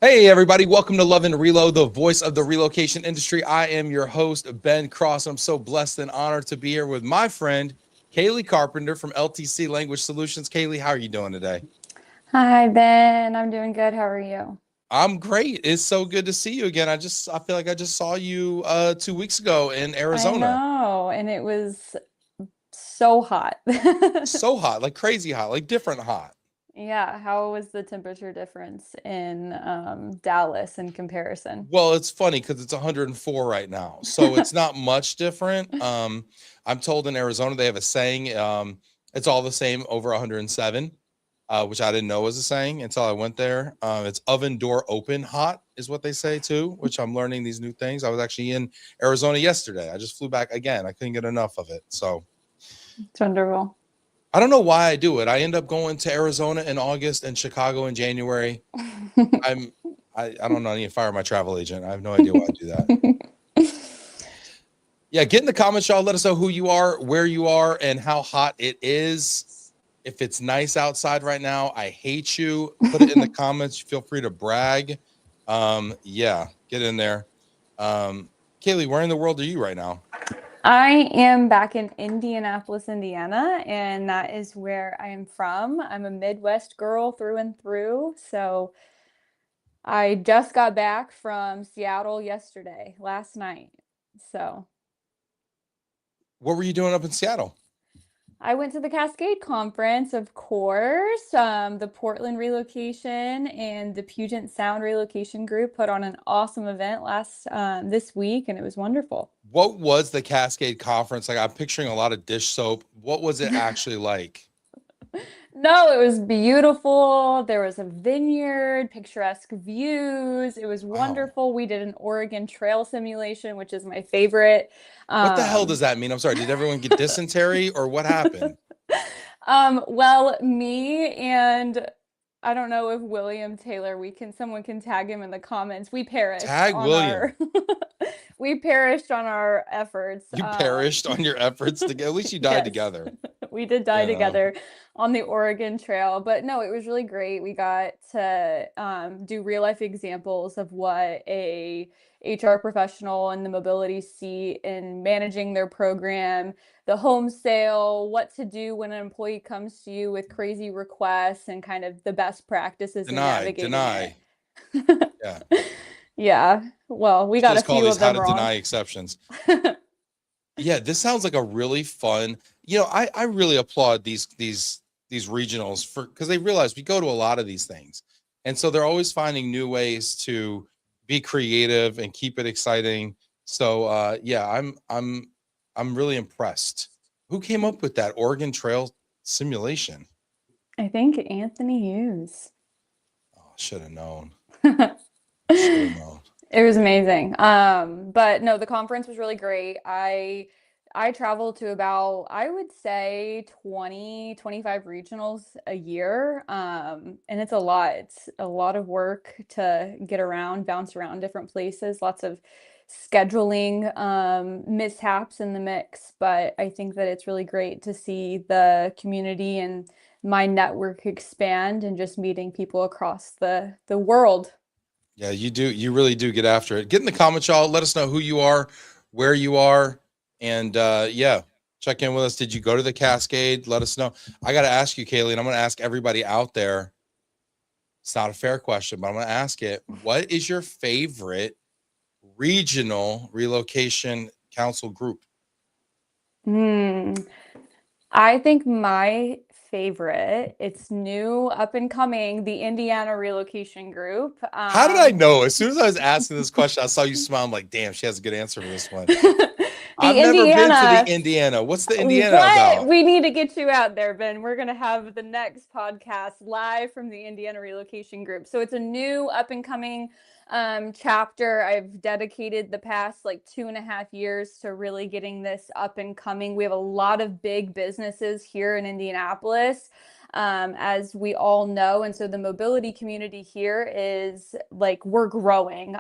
Hey, everybody. Welcome to Love and Reload, the voice of the relocation industry. I am your host, Ben Cross. I'm so blessed and honored to be here with my friend, Kaylee Carpenter from LTC Language Solutions. Kaylee, how are you doing today? Hi, Ben. I'm doing good. How are you? I'm great. It's so good to see you again. I feel like I just saw you 2 weeks ago in I Arizona. know, and it was so hot. So hot, like crazy hot, like different hot. Yeah, how was the temperature difference in Dallas in comparison? Well, it's funny because it's 104 right now, so it's not much different. I'm told in Arizona they have a saying, it's all the same over 107, which I didn't know was a saying until I went there. It's oven door open hot is what they say too, which I'm learning these new things. I was actually in Arizona yesterday. I just flew back again. I couldn't get enough of it. So It's wonderful. I don't know why I do it. I end up going to Arizona in August and Chicago in January. I'm I don't know. I need to fire my travel agent. I have no idea why I do that. Yeah, get in the comments, y'all. Let us know who you are, where you are, and how hot it is. If it's nice outside right now, I hate you. Put it in the comments. Feel free to brag. Yeah, get in there. Kaylee, where in the world are you right now? I am back in Indianapolis, Indiana, and that is where I am from. I'm a Midwest girl through and through. So I just got back from Seattle yesterday, last night. So What were you doing up in Seattle? I went to the Cascade Conference, of course. The Portland relocation and the Puget Sound relocation group put on an awesome event last this week, and it was wonderful. What was the Cascade Conference like? I'm picturing a lot of dish soap. What was it actually like? No, it was beautiful. There was a vineyard, picturesque views. It was Wow. wonderful. We did an Oregon Trail simulation, which is my favorite. What the hell Um, does that mean? I'm sorry. Did everyone get dysentery or what happened? well, me and I don't know if William Taylor, someone can tag him in the comments. We perished Tag on William. our we perished on our efforts. You perished on your efforts to get, at least you died Yes, together. we did die You know, together on the Oregon Trail. But no, it was really great. We got to do real life examples of what a HR professional in the mobility seat and managing their program, the home sale, what to do when an employee comes to you with crazy requests, and kind of the best practices in deny, navigating it. deny. Yeah. Yeah, well, we Should got a just call few these of how them to wrong. deny exceptions. Yeah, this sounds like a really fun. I really applaud these regionals for because they realize we go to a lot of these things. And so they're always finding new ways to be creative and keep it exciting. So yeah, I'm really impressed. Who came up with that Oregon Trail simulation? I think Anthony Hughes. Oh, should have known. Should have It known. was amazing. But no, the conference was really great. I travel to about, I would say 20, 25 regionals a year. And it's a lot. It's a lot of work to get around, bounce around different places, lots of scheduling mishaps in the mix. But I think that it's really great to see the community and my network expand and just meeting people across the world. Yeah, you do. You really do get after it. Get in the comments, y'all. Let us know who you are, where you are, and yeah, check in with us. Did you go to the Cascade? Let us know. I got to ask you, Kaylee, and I'm going to ask everybody out there. It's not a fair question, but I'm going to ask it. What is your favorite regional relocation council group? Hmm. I think my favorite, it's new, up and coming, the Indiana Relocation Group. How did I know? As soon as I was asking this question, I saw you smile. I'm like, damn, she has a good answer for this one. I've The never been to the Indiana, Indiana. What's the Indiana what? about? We need to get you out there, Ben. We're going to have the next podcast live from the Indiana Relocation Group. So it's a new up and coming chapter. I've dedicated the past like 2.5 years to really getting this up and coming. We have a lot of big businesses here in Indianapolis, as we all know. And so the mobility community here is like, we're growing.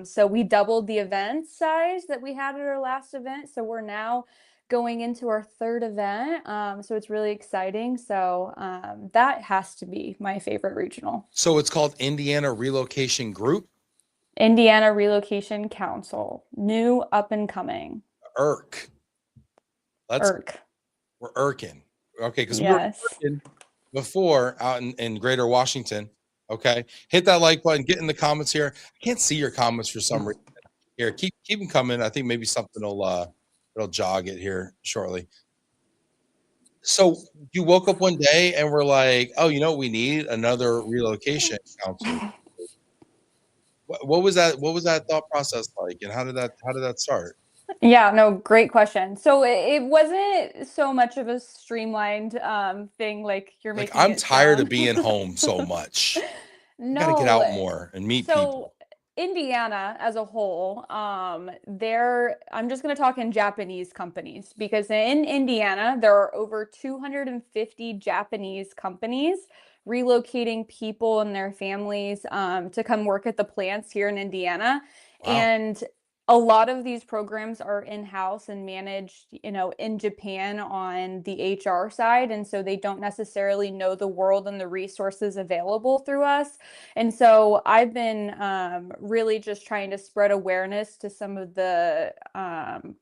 So we doubled the event size that we had at our last event. So we're now going into our third event. So it's really exciting. So that has to be my favorite regional. So it's called Indiana Relocation Group. Indiana Relocation Council, new, up and coming. IRC. IRC. We're IRCing. Okay, because we were Yes. IRCing before out in Greater Washington. Okay, hit that like button. Get in the comments here. I can't see your comments for some reason. Here, keep them coming. I think maybe something will it'll jog it here shortly. So you woke up one day and we're like, oh, you know what we need? Another relocation council. What was that? What was that thought process like? And how did that start? Yeah, no, great question. So it wasn't so much of a streamlined thing like you're Like, making I'm it tired of sound. being home so much. I got to get No. out more and meet So people. Indiana as a whole, I'm just going to talk in Japanese companies because in Indiana, there are over 250 Japanese companies relocating people and their families to come work at the plants here in Indiana. Wow. And a lot of these programs are in-house and managed, in Japan on the HR side. And so they don't necessarily know the world and the resources available through us. And so I've been really just trying to spread awareness to some of the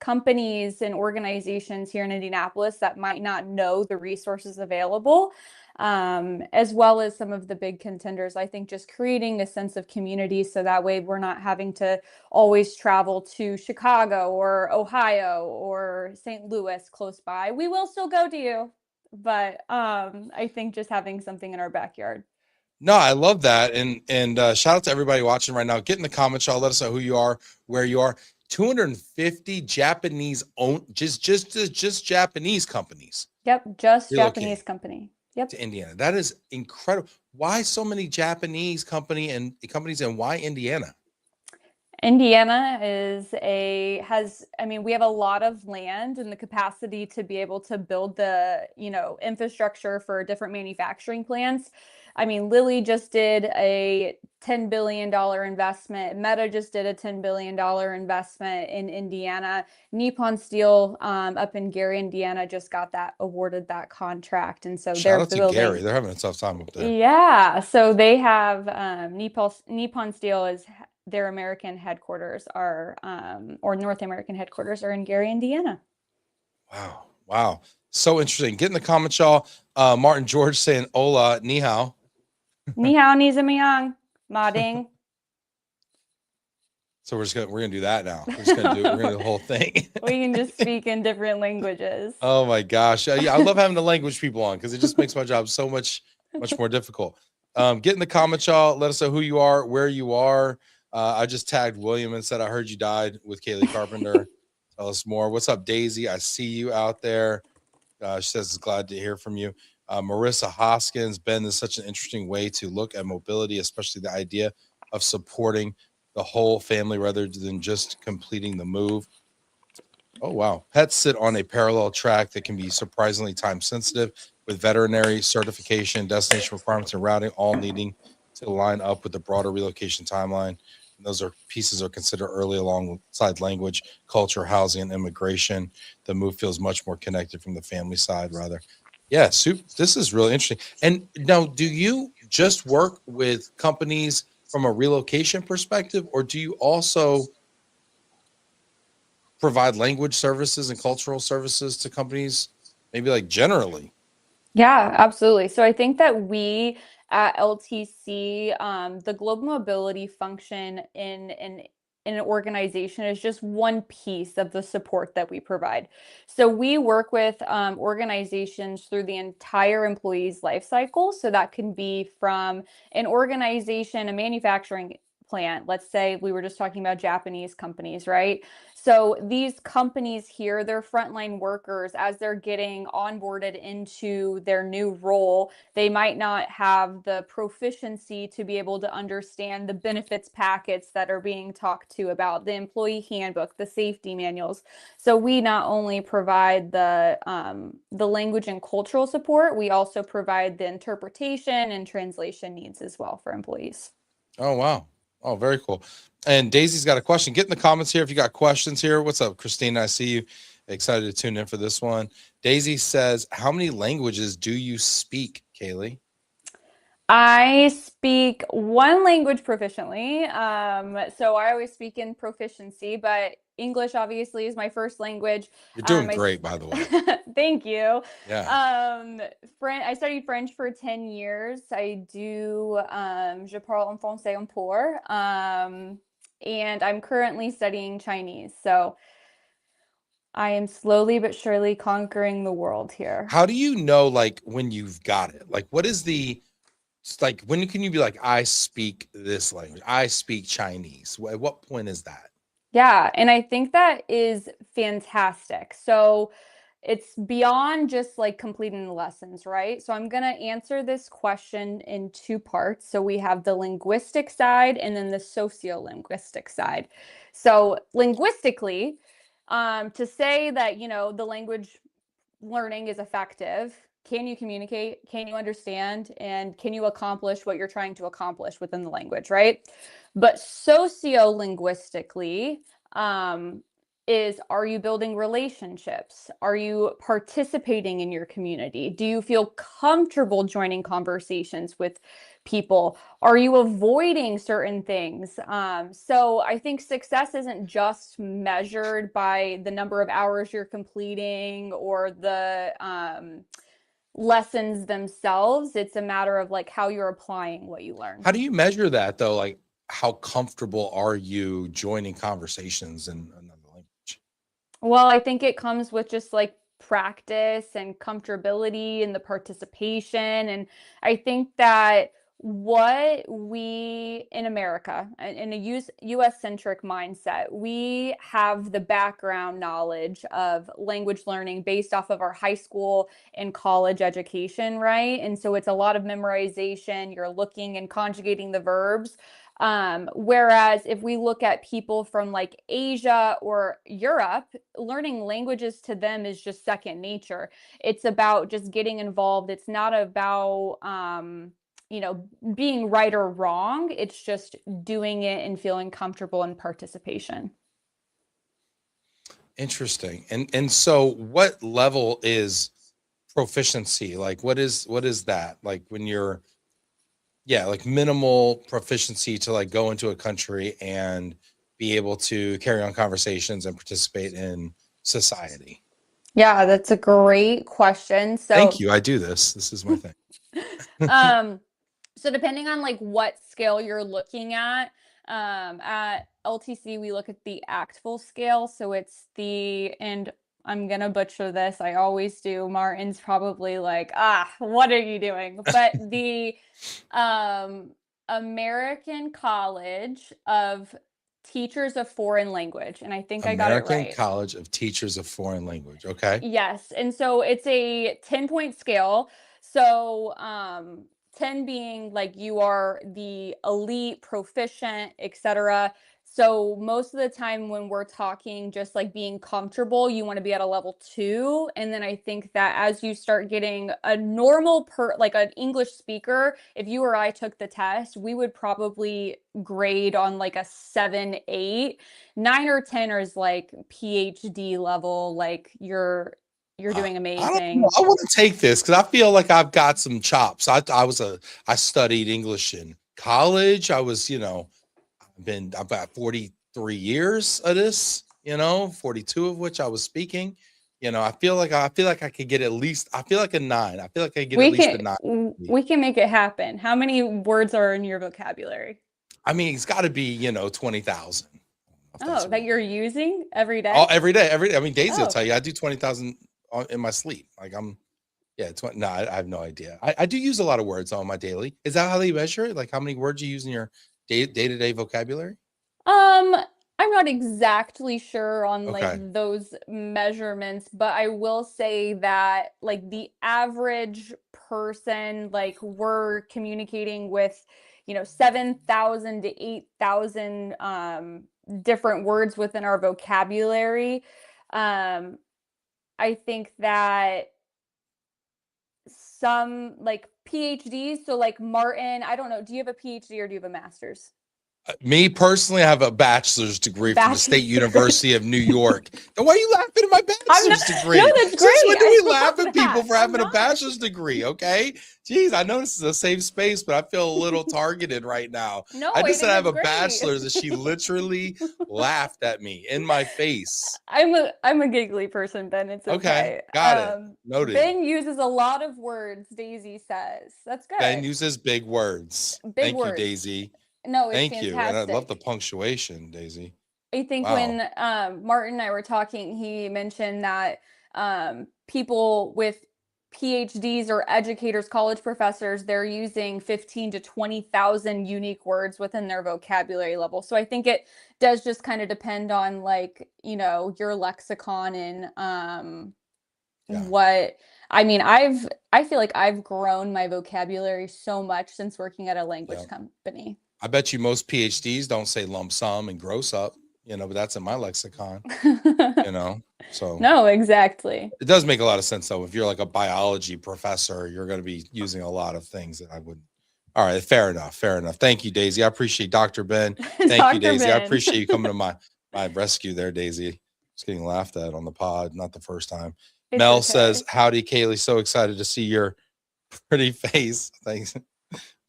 companies and organizations here in Indianapolis that might not know the resources available, as well as some of the big contenders. I think just creating a sense of community so that way we're not having to always travel to Chicago or Ohio or St. Louis close by. We will still go to you, but I think just having something in our backyard. No, I love that. And shout out to everybody watching right now. Get in the comments, y'all. Let us know who you are, where you are. 250 Japanese owned, just Japanese companies. Yep, just Relocating Japanese company. Yep. to Indiana. That is incredible. Why so many Japanese companies and why Indiana? Indiana we have a lot of land and the capacity to be able to build the, infrastructure for different manufacturing plants. I mean, Lilly just did a $10 billion investment. Meta just did a $10 billion investment in Indiana. Nippon Steel up in Gary, Indiana just got awarded that contract. And so Shout they're out to building. Gary. They're having a tough time up there. Yeah. So they have Nippon Steel is their American headquarters or North American headquarters are in Gary, Indiana. Wow. So interesting. Get in the comments, y'all. Martin George saying hola, ni hao. Ni hao, ni zimiang, ma ding. So we're gonna do that now. We're gonna do the whole thing. We can just speak in different languages. Oh my gosh. Yeah, I love having the language people on because it just makes my job so much more difficult. Get in the comments, y'all. Let us know who you are, where you are. I just tagged William and said, I heard you died with Kaylee Carpenter. Tell us more. What's up, Daisy? I see you out there. She says, it's glad to hear from you. Marissa Hoskins, Ben, this is such an interesting way to look at mobility, especially the idea of supporting the whole family rather than just completing the move. Oh, wow. Pets sit on a parallel track that can be surprisingly time sensitive with veterinary certification, destination requirements, and routing all needing to line up with the broader relocation timeline. And those pieces are considered early alongside language, culture, housing, and immigration. The move feels much more connected from the family side, rather. Yeah, this is really interesting. And now, do you just work with companies from a relocation perspective, or do you also provide language services and cultural services to companies, maybe like generally? Yeah, absolutely. So I think that we at LTC, the global mobility function in an organization is just one piece of the support that we provide. So we work with organizations through the entire employee's life cycle. So that can be from an organization, a manufacturing plant. Let's say we were just talking about Japanese companies, right? So these companies here, they're frontline workers as they're getting onboarded into their new role. They might not have the proficiency to be able to understand the benefits packets that are being talked to about, the employee handbook, the safety manuals. So we not only provide the language and cultural support, we also provide the interpretation and translation needs as well for employees. Oh, wow. Oh, very cool. And Daisy's got a question. Get in the comments here if you got questions here. What's up, Christina? I see you. Excited to tune in for this one. Daisy says, how many languages do you speak, Kaylee? I speak one language proficiently. So I always speak in proficiency, but English obviously is my first language. You're doing I great, by the way. thank you. Yeah. I studied French for 10 years. I do je parle en français un peu. And I'm currently studying Chinese. So I am slowly but surely conquering the world here. How do you know, like, when you've got it? Like, what is the, it's like, when can you be like, I speak this language, I speak Chinese? At what point is that? Yeah, and I think that is fantastic. So it's beyond just like completing the lessons, right? So I'm going to answer this question in two parts. So we have the linguistic side and then the sociolinguistic side. So linguistically, to say that, the language learning is effective, can you communicate? Can you understand? And can you accomplish what you're trying to accomplish within the language, right? But sociolinguistically, is, are you building relationships? Are you participating in your community? Do you feel comfortable joining conversations with people? Are you avoiding certain things? So I think success isn't just measured by the number of hours you're completing or the lessons themselves. It's a matter of like how you're applying what you learn. How do you measure that though? Like, how comfortable are you joining conversations in another language? Well, I think it comes with just like practice and comfortability and the participation. And I think that what we in America, in a US centric mindset, we have the background knowledge of language learning based off of our high school and college education, right? And so it's a lot of memorization. You're looking and conjugating the verbs. Whereas if we look at people from like Asia or Europe, learning languages to them is just second nature. It's about just getting involved. It's not about, being right or wrong. It's just doing it and feeling comfortable in participation. Interesting. And so what level is proficiency? Like, what is that? Like when you're, yeah, like minimal proficiency to like go into a country and be able to carry on conversations and participate in society. Yeah, that's a great question. Thank So, you. I do this. This is my thing. um, So depending on like what scale you're looking at LTC, we look at the actful scale. So it's and I'm gonna butcher this. I always do. Martin's probably like, what are you doing? But the um, American College of Teachers of Foreign Language, and I think I got it American right. College of Teachers of Foreign Language. Okay. Yes, and so it's a 10-point scale. So, 10 being like you are the elite, proficient, etc. So most of the time when we're talking just like being comfortable, you want to be at a level 2. And then I think that as you start getting a normal like an English speaker, if you or I took the test, we would probably grade on like a 7, 8. 9 or 10 is like PhD level, like you're doing I don't know. amazing. I want to take this because I feel like I've got some chops. I studied English in college. I was, I've been about 43 years of this, 42 of which I was speaking. I feel like I could get at least, I feel like a 9. I feel like I get at We least a can 9. we can make it happen. How many words are in your vocabulary? I mean, it's got to be, 20,000. If that's Oh, that real. you're using every Oh, day? every day. I mean, Daisy will Oh, tell you I do 20,000 in my sleep. Like yeah, no, I have no idea. I do use a lot of words on my daily. Is that how they measure it? Like how many words you use in your day-to-day vocabulary? um, I'm not exactly sure on like Okay. those measurements, but I will say that like the average person, like we're communicating with, 7,000 to 8,000 different words within our vocabulary. Um, I think that some like PhDs, so like Martin, I don't know, do you have a PhD or do you have a master's? Me personally, I have a bachelor's degree from the State Bachelor's. University of New York. Then why are you laughing at my I'm not, bachelor's no, degree? that's Since when great. do I we laugh love at people that. for I'm having a not. bachelor's degree? Okay. Jeez, I know this is a safe space, but I feel a little targeted right now. No, I I just said think I have it's a great. bachelor's and she literally laughed at me in my face. I'm a giggly person, Ben. It's Okay. okay. Got it. Noted. Ben uses a lot of words, Daisy says. That's Ben good. uses big words. Big Thank you, words. Daisy. No, it's Thank you. And I love the fantastic. punctuation, Daisy. I think Wow. when Martin and I were talking, he mentioned that people with PhDs or educators, college professors, they're using 15 to 20,000 unique words within their vocabulary level. So I think it does just kind of depend on like, you know, your lexicon and Yeah. what I mean, I feel like I've grown my vocabulary so much since working at a language Yeah. company. I bet you most PhDs don't say lump sum and gross up, but that's in my lexicon, you know? So No, exactly. it does make a lot of sense though. If you're like a biology professor, you're going to be using a lot of things that I wouldn't. All right. Fair enough. Fair enough. Thank you, Daisy. I appreciate Dr. Ben. Thank you, Dr. Daisy. I Ben. appreciate you coming to my rescue there, Daisy. Just getting laughed at on the pod, not the first time. It's Mel okay. says, howdy, Kaylee. So excited to see your pretty face. Thanks.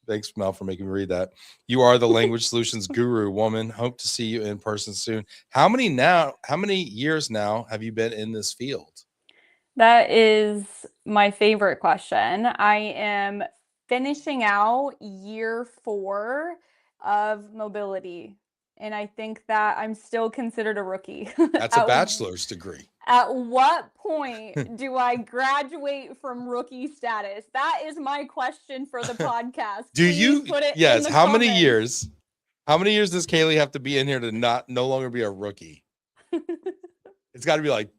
Thanks, Mel, for making me read that. You are the language solutions guru, woman. Hope to see you in person soon. How many years now have you been in this field? That is my favorite question. I am finishing out year 4 of mobility, and I think that I'm still considered a rookie. That's a bachelor's degree. At what point do I graduate from rookie status? That is my question for the podcast. Do Please you? put it in Yes. the How comments. many years? How many years does Kaylee have to be in here to no longer be a rookie? It's got to be like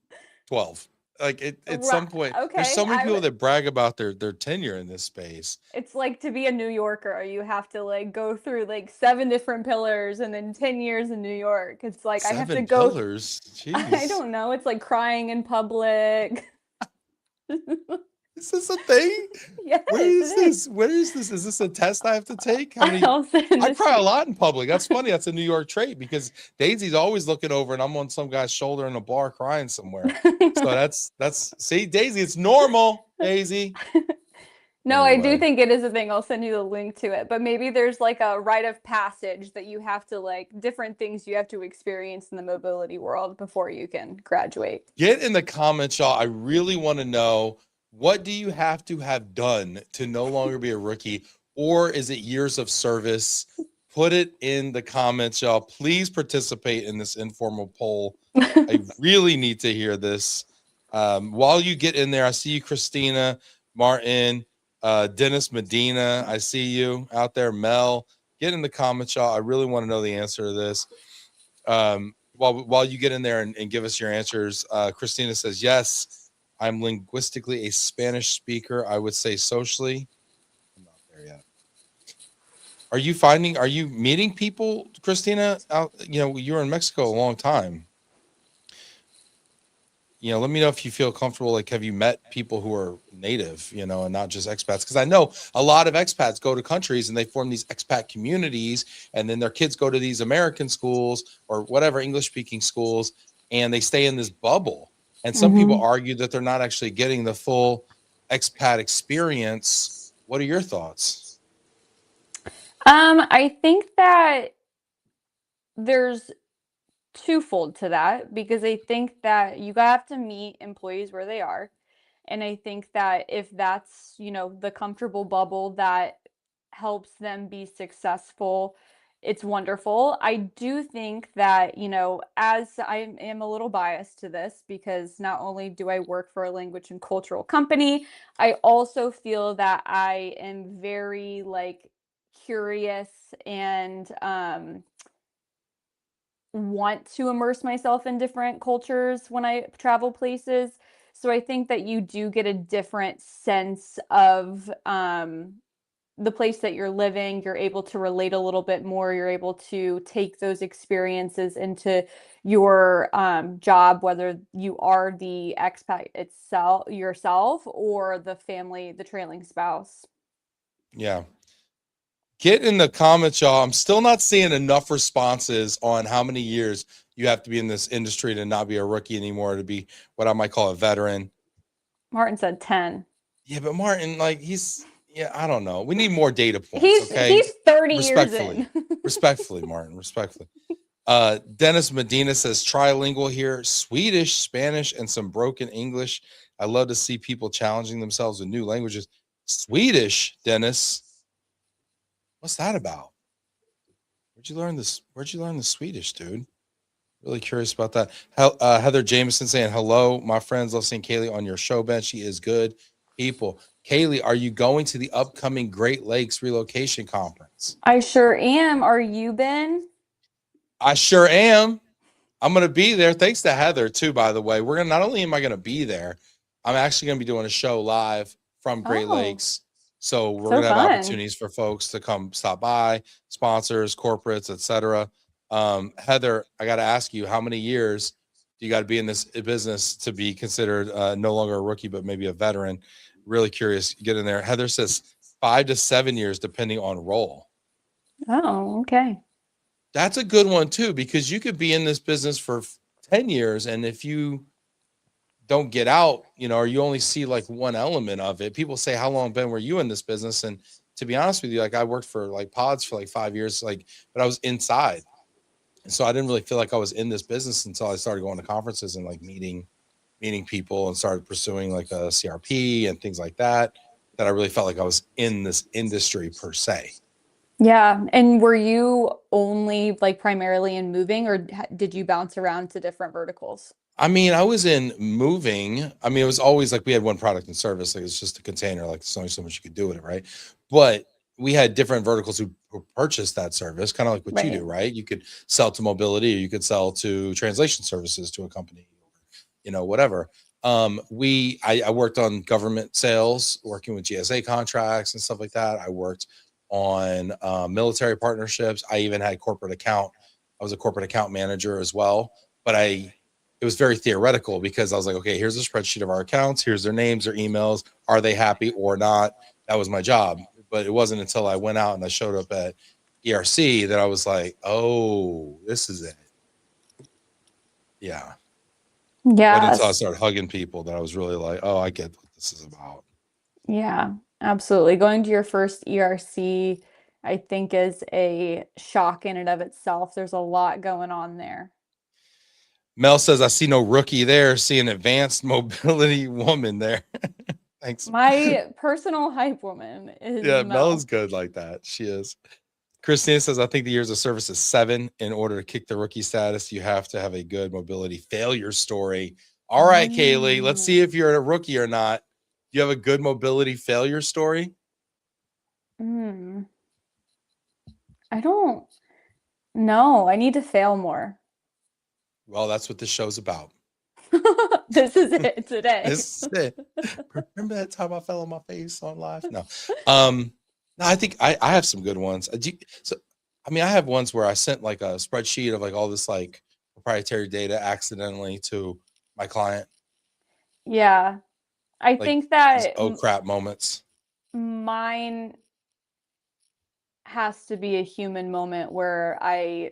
12. Like at some point, Okay, there's so many people that brag about their tenure in this space. It's like to be a New Yorker, you have to like go through like 7 different pillars and then 10 years in New York. It's like I have to 7 go. pillars. Jeez. I don't know. It's like crying in public. Is this a thing? Yes, Where is this? Where is this? Is this a test I have to take? How many? I cry a lot in public. That's funny. That's a New York trait because Daisy's always looking over and I'm on some guy's shoulder in a bar crying somewhere. So that's see, Daisy, it's normal, Daisy. No, Anyway. I do think it is a thing. I'll send you the link to it. But maybe there's like a rite of passage that you have to like different things you have to experience in the mobility world before you can graduate. Get in the comments, y'all. I really want to know, what do you have to have done to no longer be a rookie? Or is it years of service? Put it in the comments, y'all. Please participate in this informal poll. I really need to hear this. While you get in there, I see you, Christina, Martin, Dennis Medina. I see you out there. Mel, get in the comments, y'all. I really want to know the answer to this. While you get in there and give us your answers, Christina says, yes, I'm linguistically a Spanish speaker. I would say socially. I'm not there yet. Are you meeting people, Christina? Out, you were in Mexico a long time. Let me know if you feel comfortable. Like, have you met people who are native, and not just expats? Because I know a lot of expats go to countries and they form these expat communities, and then their kids go to these American schools or whatever English speaking schools, and they stay in this bubble. And some people argue that they're not actually getting the full expat experience. What are your thoughts? I think that there's twofold to that, because I think that you have to meet employees where they are. And I think that if that's, the comfortable bubble that helps them be successful, it's wonderful. I do think that, as I am a little biased to this, because not only do I work for a language and cultural company, I also feel that I am very like curious and want to immerse myself in different cultures when I travel places. So I think that you do get a different sense of the place that you're living. You're able to relate a little bit more. You're able to take those experiences into your job, whether you are the expat yourself or the family, the trailing spouse. Yeah. Get in the comments, y'all. I'm still not seeing enough responses on how many years you have to be in this industry to not be a rookie anymore, to be what I might call a veteran. Martin said 10. Yeah, but Martin, like yeah, I don't know. We need more data points, He's okay? 30 years Respectfully. in. Respectfully, Martin, respectfully. Dennis Medina says trilingual here, Swedish, Spanish, and some broken English. I love to see people challenging themselves with new languages. Swedish, Dennis. What's that about? Where'd you learn this? Where'd you learn the Swedish, dude? Really curious about that. Heather Jameson saying, hello, my friends. Love seeing Kaylee on your show, Ben. She is good people. Kaylee, are you going to the upcoming Great Lakes Relocation Conference? I sure am. Are you, Ben? I sure am. I'm going to be there. Thanks to Heather, too, by the way. We're going to, not only am I going to be there, I'm actually going to be doing a show live from Great Oh, Lakes. So we're so going to have fun. opportunities for folks to come stop by, sponsors, corporates, etc. Heather, I got to ask you, how many years do you got to be in this business to be considered no longer a rookie, but maybe a veteran? Really curious. Get in there. Heather says 5 to 7 years, depending on role. Oh, okay. That's a good one too, because you could be in this business for 10 years. And if you don't get out, you know, or you only see like one element of it, people say, how long, Ben, were you in this business? And to be honest with you, like I worked for like Pods for like 5 years, like, but I was inside. And so I didn't really feel like I was in this business until I started going to conferences and like meeting people and started pursuing like a CRP and things like that, that I really felt like I was in this industry per se. Yeah. And were you only like primarily in moving, or did you bounce around to different verticals? I mean, I was in moving. I mean, it was always like we had one product and service. Like it's just a container. Like there's only so much you could do with it, right? But we had different verticals who purchased that service, kind of like what you do, right? You could sell to mobility, or you could sell to translation services to a company, you know, whatever. I worked on government sales, working with GSA contracts and stuff like that. I worked on military partnerships. I even had corporate account. I was a corporate account manager as well, but it was very theoretical because I was like, okay, here's a spreadsheet of our accounts. Here's their names, their emails. Are they happy or not? That was my job. But it wasn't until I went out and I showed up at ERC that I was like, oh, this is it. Yeah. Yeah. But until I started hugging people that I was really like, oh, I get what this is about. Yeah, absolutely. Going to your first ERC, I think, is a shock in and of itself. There's a lot going on there. Mel says, I see no rookie there. See an advanced mobility woman there. Thanks. My personal hype woman is Yeah, Mel. Mel is good like that. She is. Christina says, I think the years of service is 7. In order to kick the rookie status, you have to have a good mobility failure story. All right, Kaylee, let's see if you're a rookie or not. Do you have a good mobility failure story? I don't know. I need to fail more. Well, that's what this show's about. This is it today. This is it. Remember that time I fell on my face on live? No. No, I think I have some good ones. I have ones where I sent like a spreadsheet of like all this like proprietary data accidentally to my client. Yeah. I think that oh crap moments. Mine has to be a human moment where I,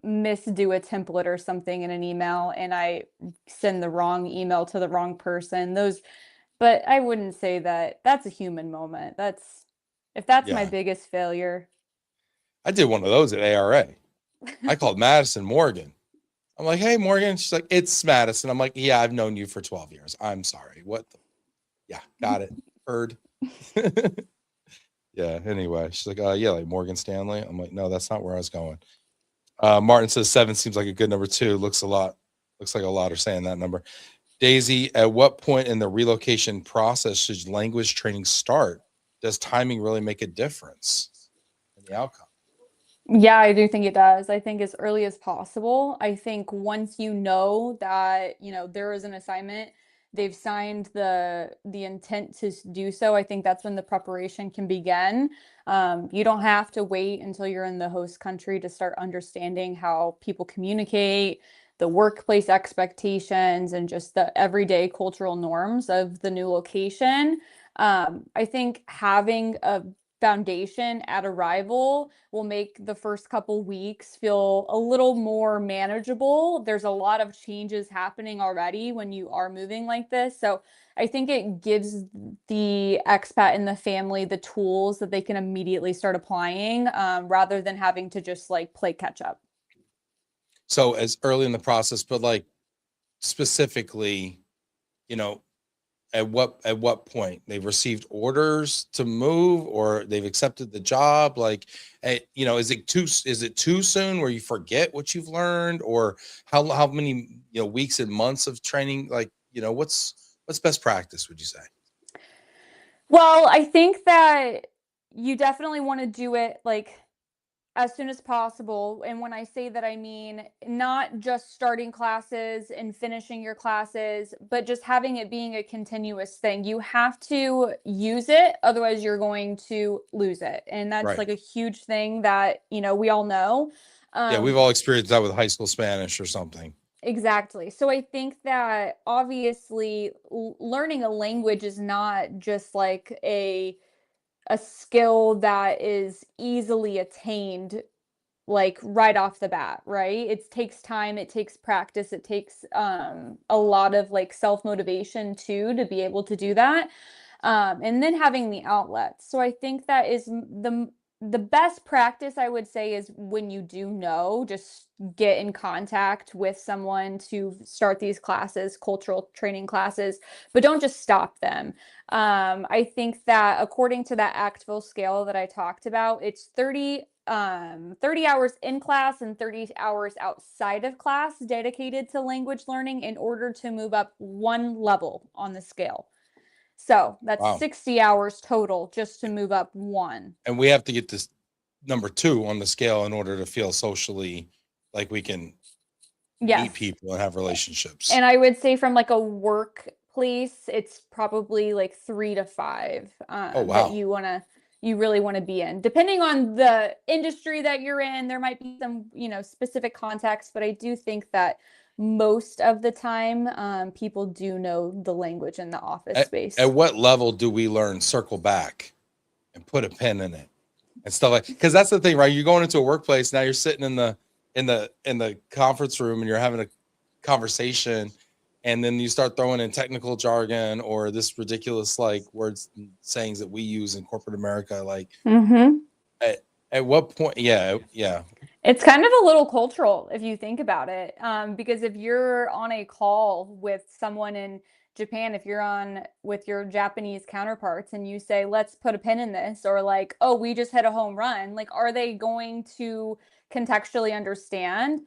misdo a template or something in an email and I send the wrong email to the wrong person. But I wouldn't say that that's a human moment. If that's my biggest failure. I did one of those at ARA. I called Madison Morgan. I'm like, hey, Morgan. She's like, it's Madison. I'm like, yeah, I've known you for 12 years. I'm sorry. What? Yeah, got it. Heard. Yeah, anyway. She's like, yeah, like Morgan Stanley. I'm like, no, that's not where I was going. Martin says 7 seems like a good number too. Looks like a lot are saying that number. Daisy, at what point in the relocation process should language training start? Does timing really make a difference in the outcome? Yeah, I do think it does. I think as early as possible. I think once you know that, there is an assignment, they've signed the intent to do so, I think that's when the preparation can begin. You don't have to wait until you're in the host country to start understanding how people communicate, the workplace expectations, and just the everyday cultural norms of the new location. I think having a foundation at arrival will make the first couple weeks feel a little more manageable. There's a lot of changes happening already when you are moving like this. So I think it gives the expat and the family the tools that they can immediately start applying, rather than having to just like play catch up. So as early in the process, but like specifically, you know, at what point they've received orders to move or they've accepted the job? Like, you know, is it too soon where you forget what you've learned, or how many, you know, weeks and months of training? Like, you know, what's best practice, would you say? Well, I think that you definitely want to do it like as soon as possible. And when I say that, I mean not just starting classes and finishing your classes, but just having it being a continuous thing. You have to use it, otherwise you're going to lose it. And that's Right. like a huge thing that, we all know. Yeah, we've Um, all experienced that with high school Spanish or something. exactly. So I think that obviously learning a language is not just like a skill that is easily attained like right off the bat, right? It takes time, it takes practice, it takes a lot of like self-motivation too to be able to do that. And then having the outlets. So I think that is the best practice, I would say, is when you do know, just get in contact with someone to start these classes, cultural training classes, but don't just stop them. I think that according to that Actville scale that I talked about, it's 30 hours in class and 30 hours outside of class dedicated to language learning in order to move up one level on the scale. So that's Wow. 60 hours total just to move up one. And we have to get this number 2 on the scale in order to feel socially like we can meet Yes. people and have relationships. And I would say from like a workplace, it's probably like 3 to 5 Oh, that wow. you really want to be in. Depending on the industry that you're in, there might be some, specific context, but I do think that most of the time, people do know the language in the office At space. what level do we learn circle back and put a pin in it and stuff like? Because that's the thing, right? You're going into a workplace now. You're sitting in the conference room and you're having a conversation, and then you start throwing in technical jargon or this ridiculous like words and sayings that we use in corporate America. Like, Mm-hmm. at what point? Yeah, yeah. It's kind of a little cultural if you think about it. Because if you're on a call with someone in Japan, if you're on with your Japanese counterparts and you say, let's put a pin in this, or like, oh, we just hit a home run, like, are they going to contextually understand?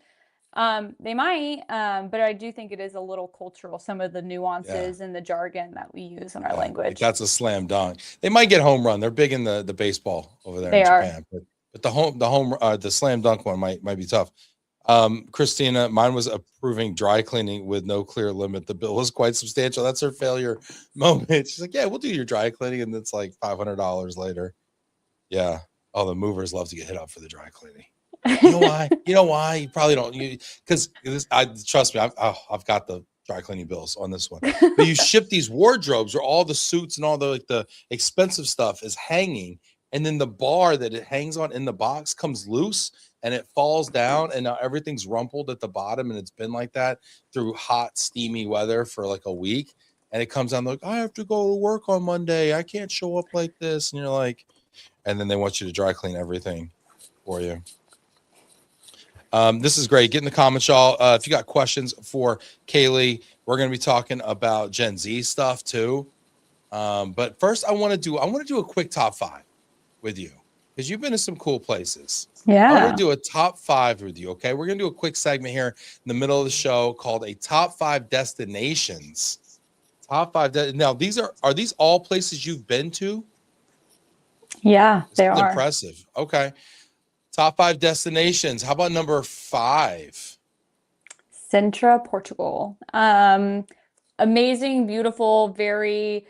They might, but I do think it is a little cultural, some of the Yeah. nuances and the jargon that we use in our Yeah, like language. that's a slam dunk. They might get home run. They're big in the baseball over there in They are. Japan, but the slam dunk one might be tough. Christina, mine was approving dry cleaning with no clear limit. The bill was quite substantial. That's her failure moment. She's like, "Yeah, we'll do your dry cleaning," and it's like $500 later. Yeah. Oh, the movers love to get hit up for the dry cleaning. You know why? You know why? You probably don't. Because I trust me. I've got the dry cleaning bills on this one. But you ship these wardrobes where all the suits and all the like the expensive stuff is hanging, and then the bar that it hangs on in the box comes loose and it falls down, and now everything's rumpled at the bottom, and it's been like that through hot, steamy weather for like a week. And it comes down like, I have to go to work on Monday. I can't show up like this. And you're like, and then they want you to dry clean everything for you. This is great. Get in the comments, y'all. If you got questions for Kaylee, we're going to be talking about Gen Z stuff too. But first, I want to do a quick top 5 with you because you've been to some cool places. I want to Yeah. do a top 5 with you. Okay, we're going to do a quick segment here in the middle of the show called a top 5 destinations. Top 5. Now, are these all places you've been to? Yeah, This they is are. impressive. Okay. Top 5 destinations. How about number 5? Sintra, Portugal. Amazing, beautiful, very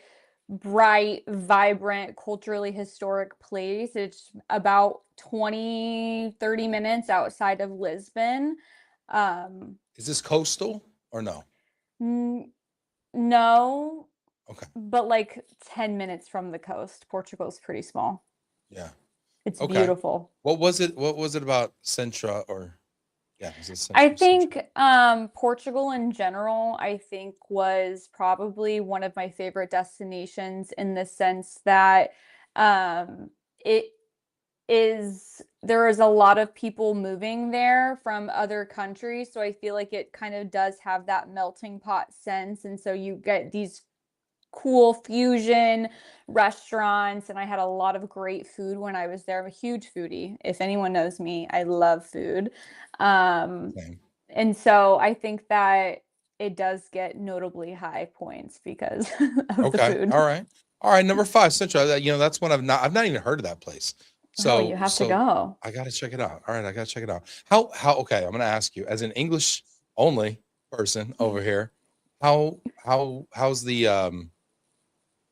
bright, vibrant, culturally historic place. It's about 20-30 minutes outside of Lisbon. Um, Is this coastal or no? n no, Okay. but like 10 minutes from the coast. Portugal's pretty small. Yeah. It's Okay. beautiful. What was it about Centra or yeah, is it I Centra? think Portugal in general, I think was probably one of my favorite destinations in the sense that it there is a lot of people moving there from other countries. So I feel like it kind of does have that melting pot sense. And so you get these cool fusion restaurants, and I had a lot of great food when I was there. I'm a huge foodie. If anyone knows me, I love food. Um, Same. and so I think that it does get notably high points because of the Okay. food. All right. All right. Number five, Central. You know, that's one I've not even heard of that place. Oh, you have to So go. I got to check it out. All right. I got to check it out. Okay. I'm going to ask you as an English only person over here,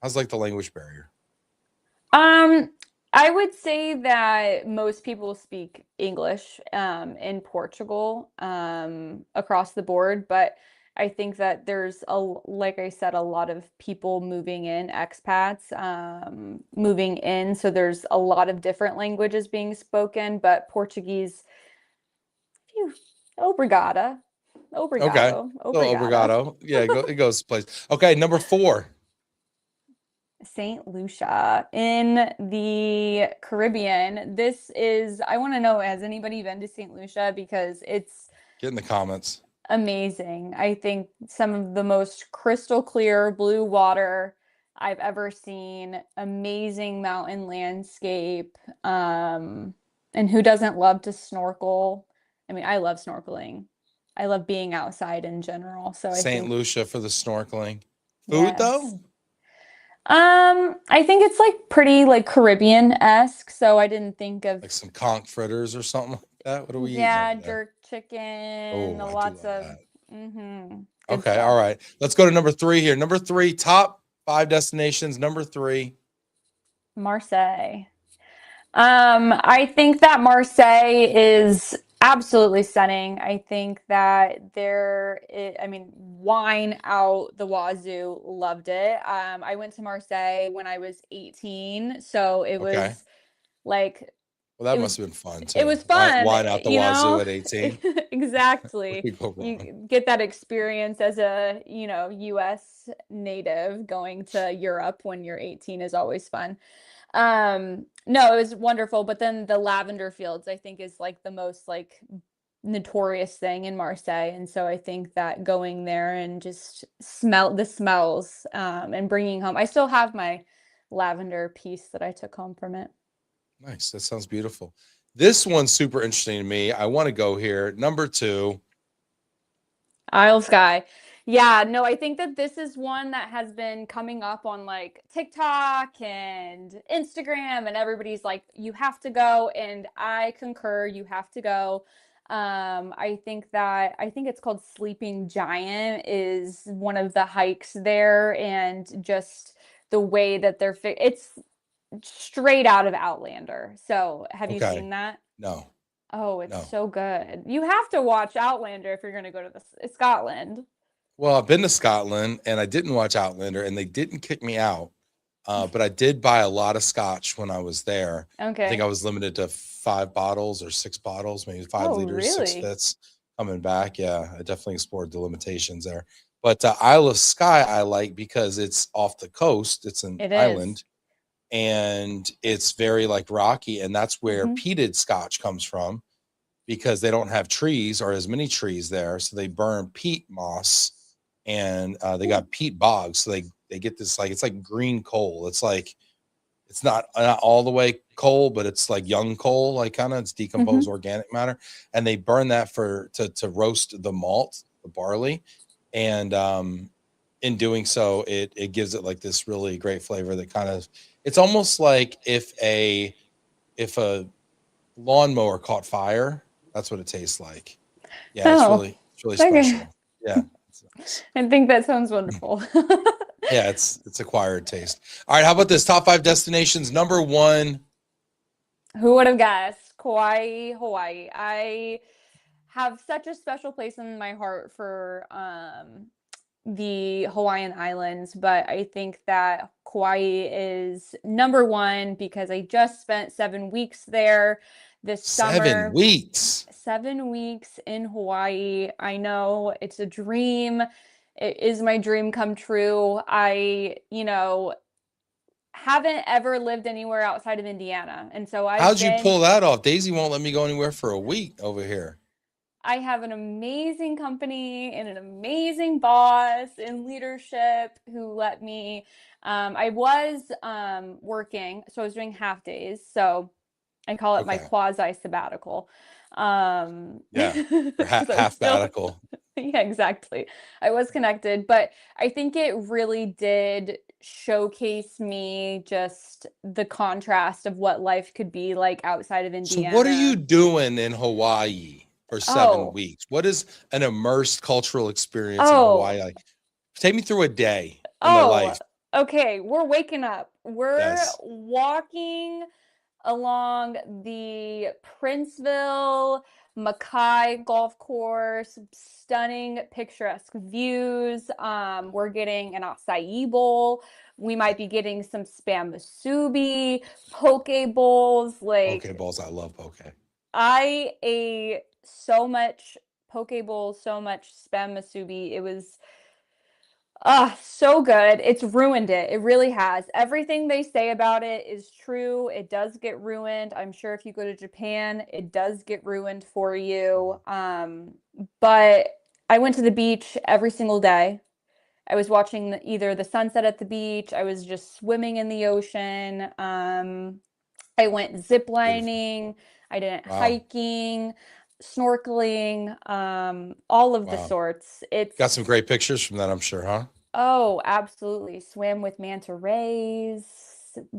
how's like the language barrier? Um, I would say that most people speak English in Portugal across the board, but I think that there's like I said, a lot of people moving in, expats moving in, so there's a lot of different languages being spoken, but Portuguese, phew, obrigada, Okay. obrigado, So obrigada. obrigado. Yeah, it goes place. Okay, number four. Saint Lucia in the Caribbean. This is, I want to know, has anybody been to Saint Lucia? Because it's Get in the comments. amazing. I think some of the most crystal clear blue water I've ever seen, amazing mountain landscape. And who doesn't love to snorkel? I mean, I love snorkeling. I love being outside in general. So I St. think, Lucia for the snorkeling. Food yes. though? I think it's like pretty like Caribbean-esque, so I didn't think of Like some conch fritters or something like that. What are we eating yeah, over there? jerk chicken, Oh, I do lots love of that. good Okay, all stuff. right. Let's go to number three here. Number three, top five destinations. Number three. Marseille. I think that Marseille is absolutely stunning. I think that I mean, wine out the wazoo, loved it. I went to Marseille when I was 18, so it Okay. was like Well, that it was must have been fun it too. was fun, Wine out the you wazoo know? at 18. Where Exactly. you go wrong? You get that experience as a, US native going to Europe when you're 18 is always fun. No, it was wonderful, but then the lavender fields I think is like the most like notorious thing in Marseille, and so I think that going there and just smell the smells and bringing home. I still have my lavender piece that I took home from it. Nice. That sounds beautiful. This one's super interesting to me. I want to go here. Number two. Isle Sky. Yeah, no, I think that this is one that has been coming up on like TikTok and Instagram, and everybody's like, you have to go, and I concur, you have to go. I think it's called Sleeping Giant is one of the hikes there, and just the way that it's straight out of Outlander. So, have you Okay. seen that? No, Oh, it's no. so good. You have to watch Outlander if you're going to go to Scotland. Well, I've been to Scotland and I didn't watch Outlander and they didn't kick me out. But I did buy a lot of scotch when I was there. I think I Okay. was limited to 5 bottles or 6 bottles, maybe five Oh, liters, six really? fifths coming back. Yeah, I definitely explored the limitations there. But Isle of Skye, I like because it's off the coast, it's an It is. island and it's very like rocky. And that's where Hmm. peated scotch comes from because they don't have trees or as many trees there. So they burn peat moss and they got peat bogs. So they get this like it's like green coal. It's like it's not all the way coal, but it's like young coal, like kind of it's decomposed Hmm. organic matter, and they burn that to roast the malt, the barley, and in doing so, it gives it like this really great flavor that kind of it's almost like if a lawnmower caught fire, that's what it tastes like. Yeah, Oh, it's really okay. special. Yeah, it's nice. I think that sounds wonderful. Yeah, it's acquired taste. All right, how about this? Top five destinations. Number one. Who would have guessed? Kauai, Hawaii. I have such a special place in my heart for the Hawaiian Islands, but I think that Kauai is number one because I just spent 7 weeks there this 7 summer. weeks. 7 weeks in Hawaii. I know it's a dream. It is my dream come true. I, haven't ever lived anywhere outside of Indiana. And so How'd you pull that off? Daisy won't let me go anywhere for a week over here. I have an amazing company and an amazing boss in leadership who let me. I was working, so I was doing half days. So I call it my Okay. quasi sabbatical. Yeah. Or 'Cause I was half still, sabbatical. yeah, exactly. I was connected, but I think it really did showcase me just the contrast of what life could be like outside of So what are you Indiana. doing in Hawaii for 7 Oh, weeks? What is an immersed cultural experience in oh, Hawaii like? Take me through a day in the oh, life. okay. We're waking up. We're Yes. walking along the Princeville Mackay golf course, stunning picturesque views. We're getting an acai bowl. We might be getting some spam musubi, poke bowls. Poke Like balls. I love poke. I ate so much poke bowl, so much spam musubi. It was so good. It's ruined it. It really has. Everything they say about it is true. It does get ruined. I'm sure if you go to Japan, it does get ruined for you. But I went to the beach every single day. I was watching either the sunset at the beach, I was just swimming in the ocean. I went zip Beautiful. lining, I did Wow. hiking, snorkeling, all of the Wow. sorts. Got some It's great pictures from that, I'm sure, huh? Oh, absolutely. Swam with manta rays,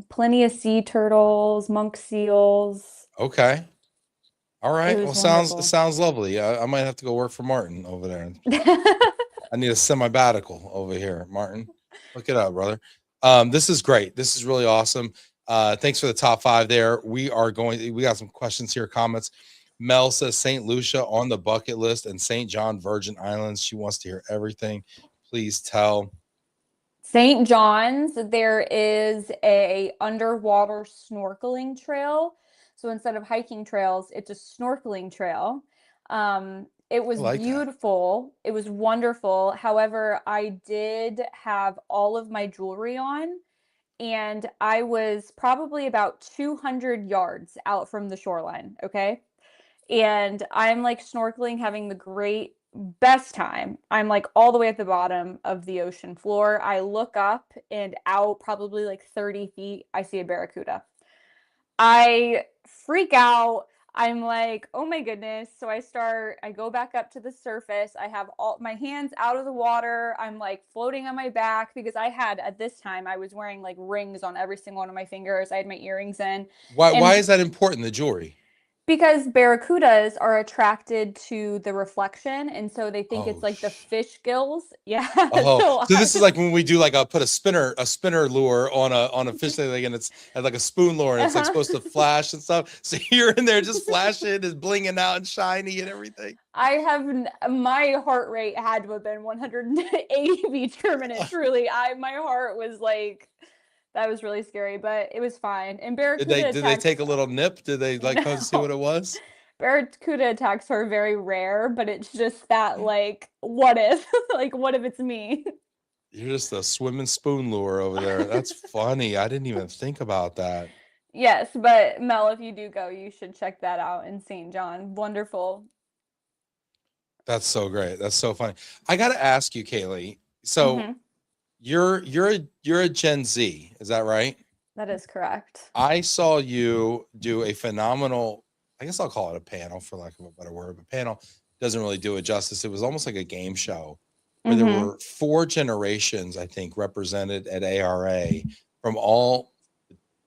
plenty of sea turtles, monk seals. Okay. All It right. Well, was sounds wonderful. sounds lovely. I might have to go work for Martin over there. I need a semi-batical over here, Martin. Look it up, brother. This is great. This is really awesome. Thanks for the top 5 there. We got some questions here, comments. Mel says St. Lucia on the bucket list and St. John Virgin Islands. She wants to hear everything. Please tell. St. John's, there is a underwater snorkeling trail. So instead of hiking trails, it's a snorkeling trail. It I was like that. beautiful. It was wonderful. However, I did have all of my jewelry on, and I was probably about 200 yards out from the shoreline, okay? And I'm like snorkeling, having the great best time. I'm like all the way at the bottom of the ocean floor. I look up and out probably like 30 feet, I see a barracuda. I freak out. I'm like, oh my goodness. So I go back up to the surface. I have all my hands out of the water. I'm like floating on my back because at this time, I was wearing like rings on every single one of my fingers. I had my earrings in. Why And is that important, the jewelry? because barracudas are attracted to the reflection, and so they think it's Oh, like the fish gills. Yeah, oh, so so this is like when we do like put a spinner lure on a fish thing, and it's like a spoon lure, and it's like uh-huh. supposed to flash and stuff. So you're in there just flashing, it's blinging out and shiny and everything. My heart rate had to have been 180 beats per minute. Truly, my heart was like, that was really scary, but it was fine. And barracuda Did they take attacks, a little nip? Did they like come see what no, it was? barracuda attacks are very rare, but it's just that like, what if, like, what if it's me? You're just a swimming spoon lure over there. That's funny. I didn't even think about that. Yes, but Mel, if you do go, you should check that out in St. John. Wonderful. That's so great. That's so funny. I got to ask you, Kaylee. So Hmm. you're a Gen Z, is that right? That is correct. I saw you do a phenomenal, I guess I'll call it a panel for lack of a better word, but panel doesn't really do it justice. It was almost like a game show where there Hmm. were 4 generations, I think, represented at ARA from all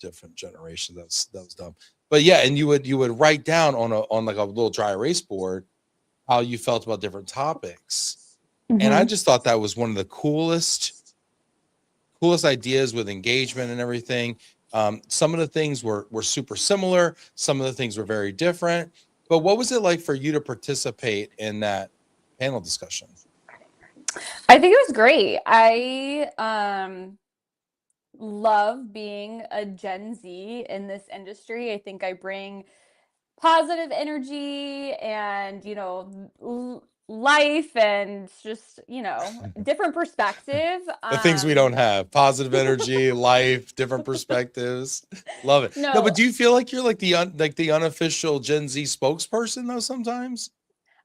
different generations. That was dumb. But yeah, and you would write down on like a little dry erase board how you felt about different topics. And I Hmm. just thought that was one of the coolest ideas with engagement and everything. Some of the things were super similar. Some of the things were very different. But what was it like for you to participate in that panel discussion? I think it was great. I love being a Gen Z in this industry. I think I bring positive energy and, life and just, different perspective. The things we don't have: positive energy, life, different perspectives. Love it. No, but No, do you feel like you're like the unofficial Gen Z spokesperson though sometimes?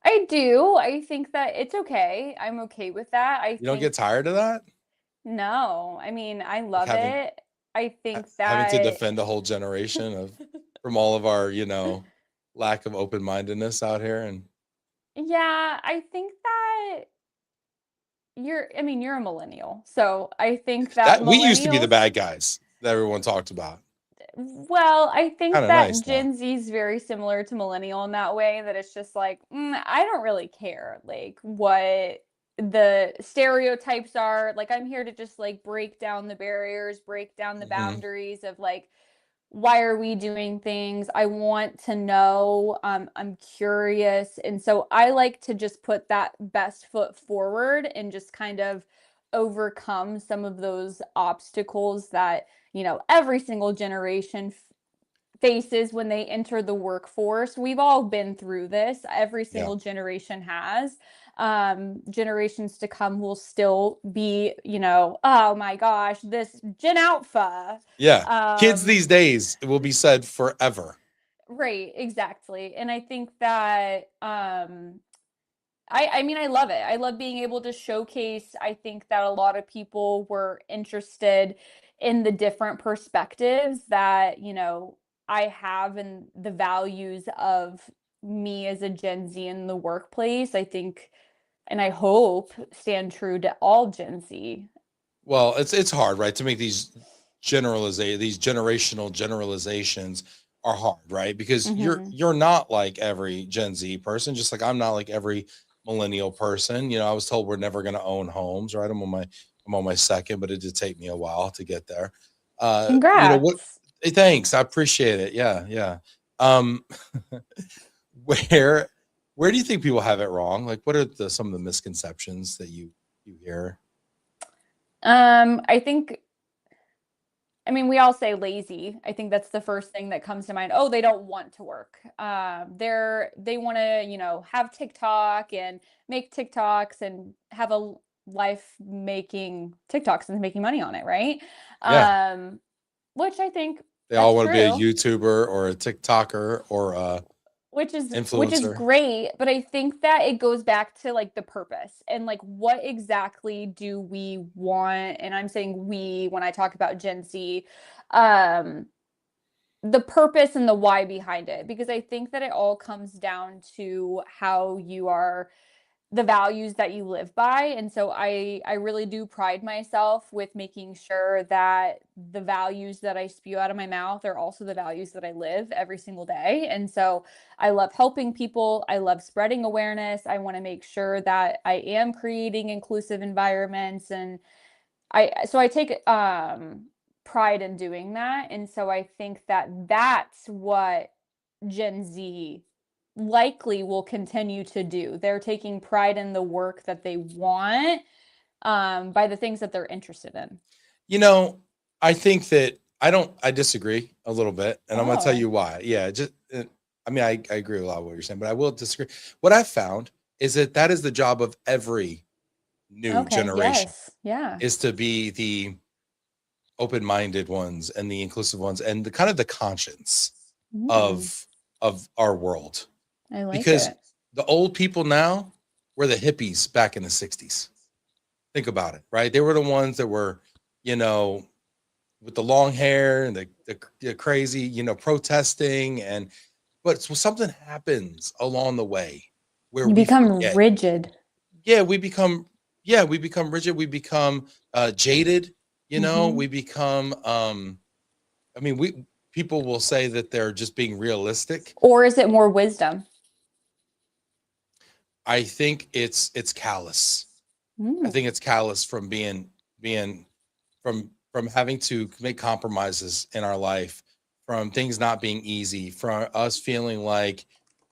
I do. I think that it's okay. I'm okay with that. I You don't get think tired of that? no. I mean, I Like love it. I think having to that defend a whole generation of from all of our, lack of open-mindedness out here. And yeah, I think that you're a millennial. So I think that that we used to be the millennials, bad guys that everyone talked about. well, I think Kind of that nice now. Gen Z is very similar to millennial in that way, that it's just like, I don't really care like what the stereotypes are. Like I'm here to just like break down the barriers, break down the Hmm. boundaries of like why are we doing things? I want to know. I'm curious. And so I like to just put that best foot forward and just kind of overcome some of those obstacles that, every single generation faces when they enter the workforce. We've all been through this. Every Yeah. single generation has. Generations to come will still be, oh my gosh, this Gen Alpha. Yeah. Kids Um, these days, it will be said forever. right, exactly. And I think that I mean I love it. I love being able to showcase. I think that a lot of people were interested in the different perspectives that, I have and the values of me as a Gen Z in the workplace. I think and I hope stand true to all Gen Z. Well, it's hard, right? To make these generational generalizations are hard, right? Because Mhm. you're not like every Gen Z person, just like I'm not like every millennial person. I was told we're never going to own homes, right? I'm on my second, but it did take me a while to get there. What? Congrats. Hey, thanks, I appreciate it. Yeah, yeah. Um, where where do you think people have it wrong? Like, what are some of the misconceptions that you hear? I think I mean, we all say lazy. I think that's the first thing that comes to mind. Oh, they don't want to work. They want to, have TikTok and make TikToks and have a life making TikToks and making money on it, right? Yeah. Um, which I think They all that's want to be a true. YouTuber or a TikToker or a Which is influencer. great, but I think that it goes back to like the purpose and like what exactly do we want? And I'm saying we when I talk about Gen Z. Um, the purpose and the why behind it, because I think that it all comes down to how you are, the values that you live by. And so I really do pride myself with making sure that the values that I spew out of my mouth are also the values that I live every single day. And so I love helping people, I love spreading awareness. I want to make sure that I am creating inclusive environments, and I take pride in doing that. And so I think that that's what Gen Z likely will continue to do. They're taking pride in the work that they want, by the things that they're interested in. You know, I think that I disagree a little bit, and I'm gonna tell Oh, you why. Yeah, I mean, I agree with a lot of what you're saying, but I will disagree. What I've found is that is the job of every new okay. generation, Yes. Yeah. is to be the open-minded ones and the inclusive ones and the kind of the conscience Mm, of our world. I like Because it. the old people now were the hippies back in the 60s. Think about it, right? They were the ones that were, you know, with the long hair and the crazy, protesting. But so something happens along the way where You we become forget. rigid. Yeah, we become rigid, we become jaded, Hmm. we become I mean, we people will say that they're just being realistic. Or is it more wisdom? I think it's callous. I Mm. think it's callous from being from having to make compromises in our life, from things not being easy, from us feeling like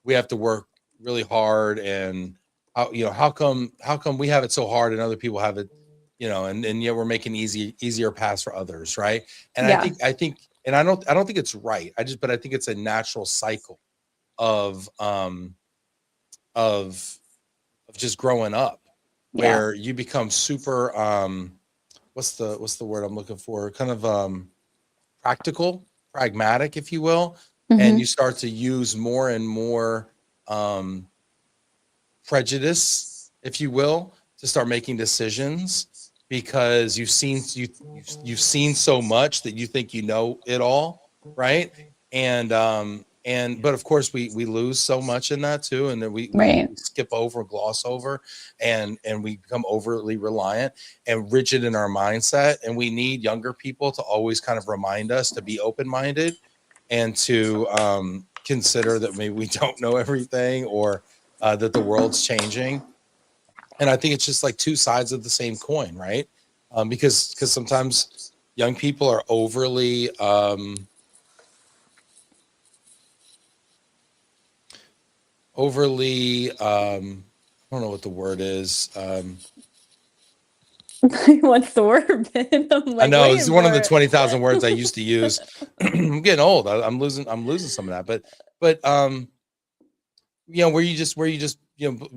we have to work really hard and how come we have it so hard and other people have it, and yet we're making easier paths for others, right? And Yeah. I think, and I don't think it's right. But I think it's a natural cycle of of just growing up, Yeah. where you become super what's the word I'm looking for? Kind of practical, pragmatic, if you will, and Hmm. you start to use more and more um prejudice, if you will, to start making decisions, because you've seen so much that you think you know it all, right? And but of course we lose so much in that too, and then we Right. skip over, gloss over, and we become overly reliant and rigid in our mindset. And we need younger people to always kind of remind us to be open-minded and to consider that maybe we don't know everything, or that the world's changing. And I think it's just like two sides of the same coin, right? Because sometimes young people are overly I don't know what the word is. What's the word, Ben? I'm I like know this is waiting one of for the it. 20,000 words I used to use. I'm getting old. I'm losing some of that. But where you just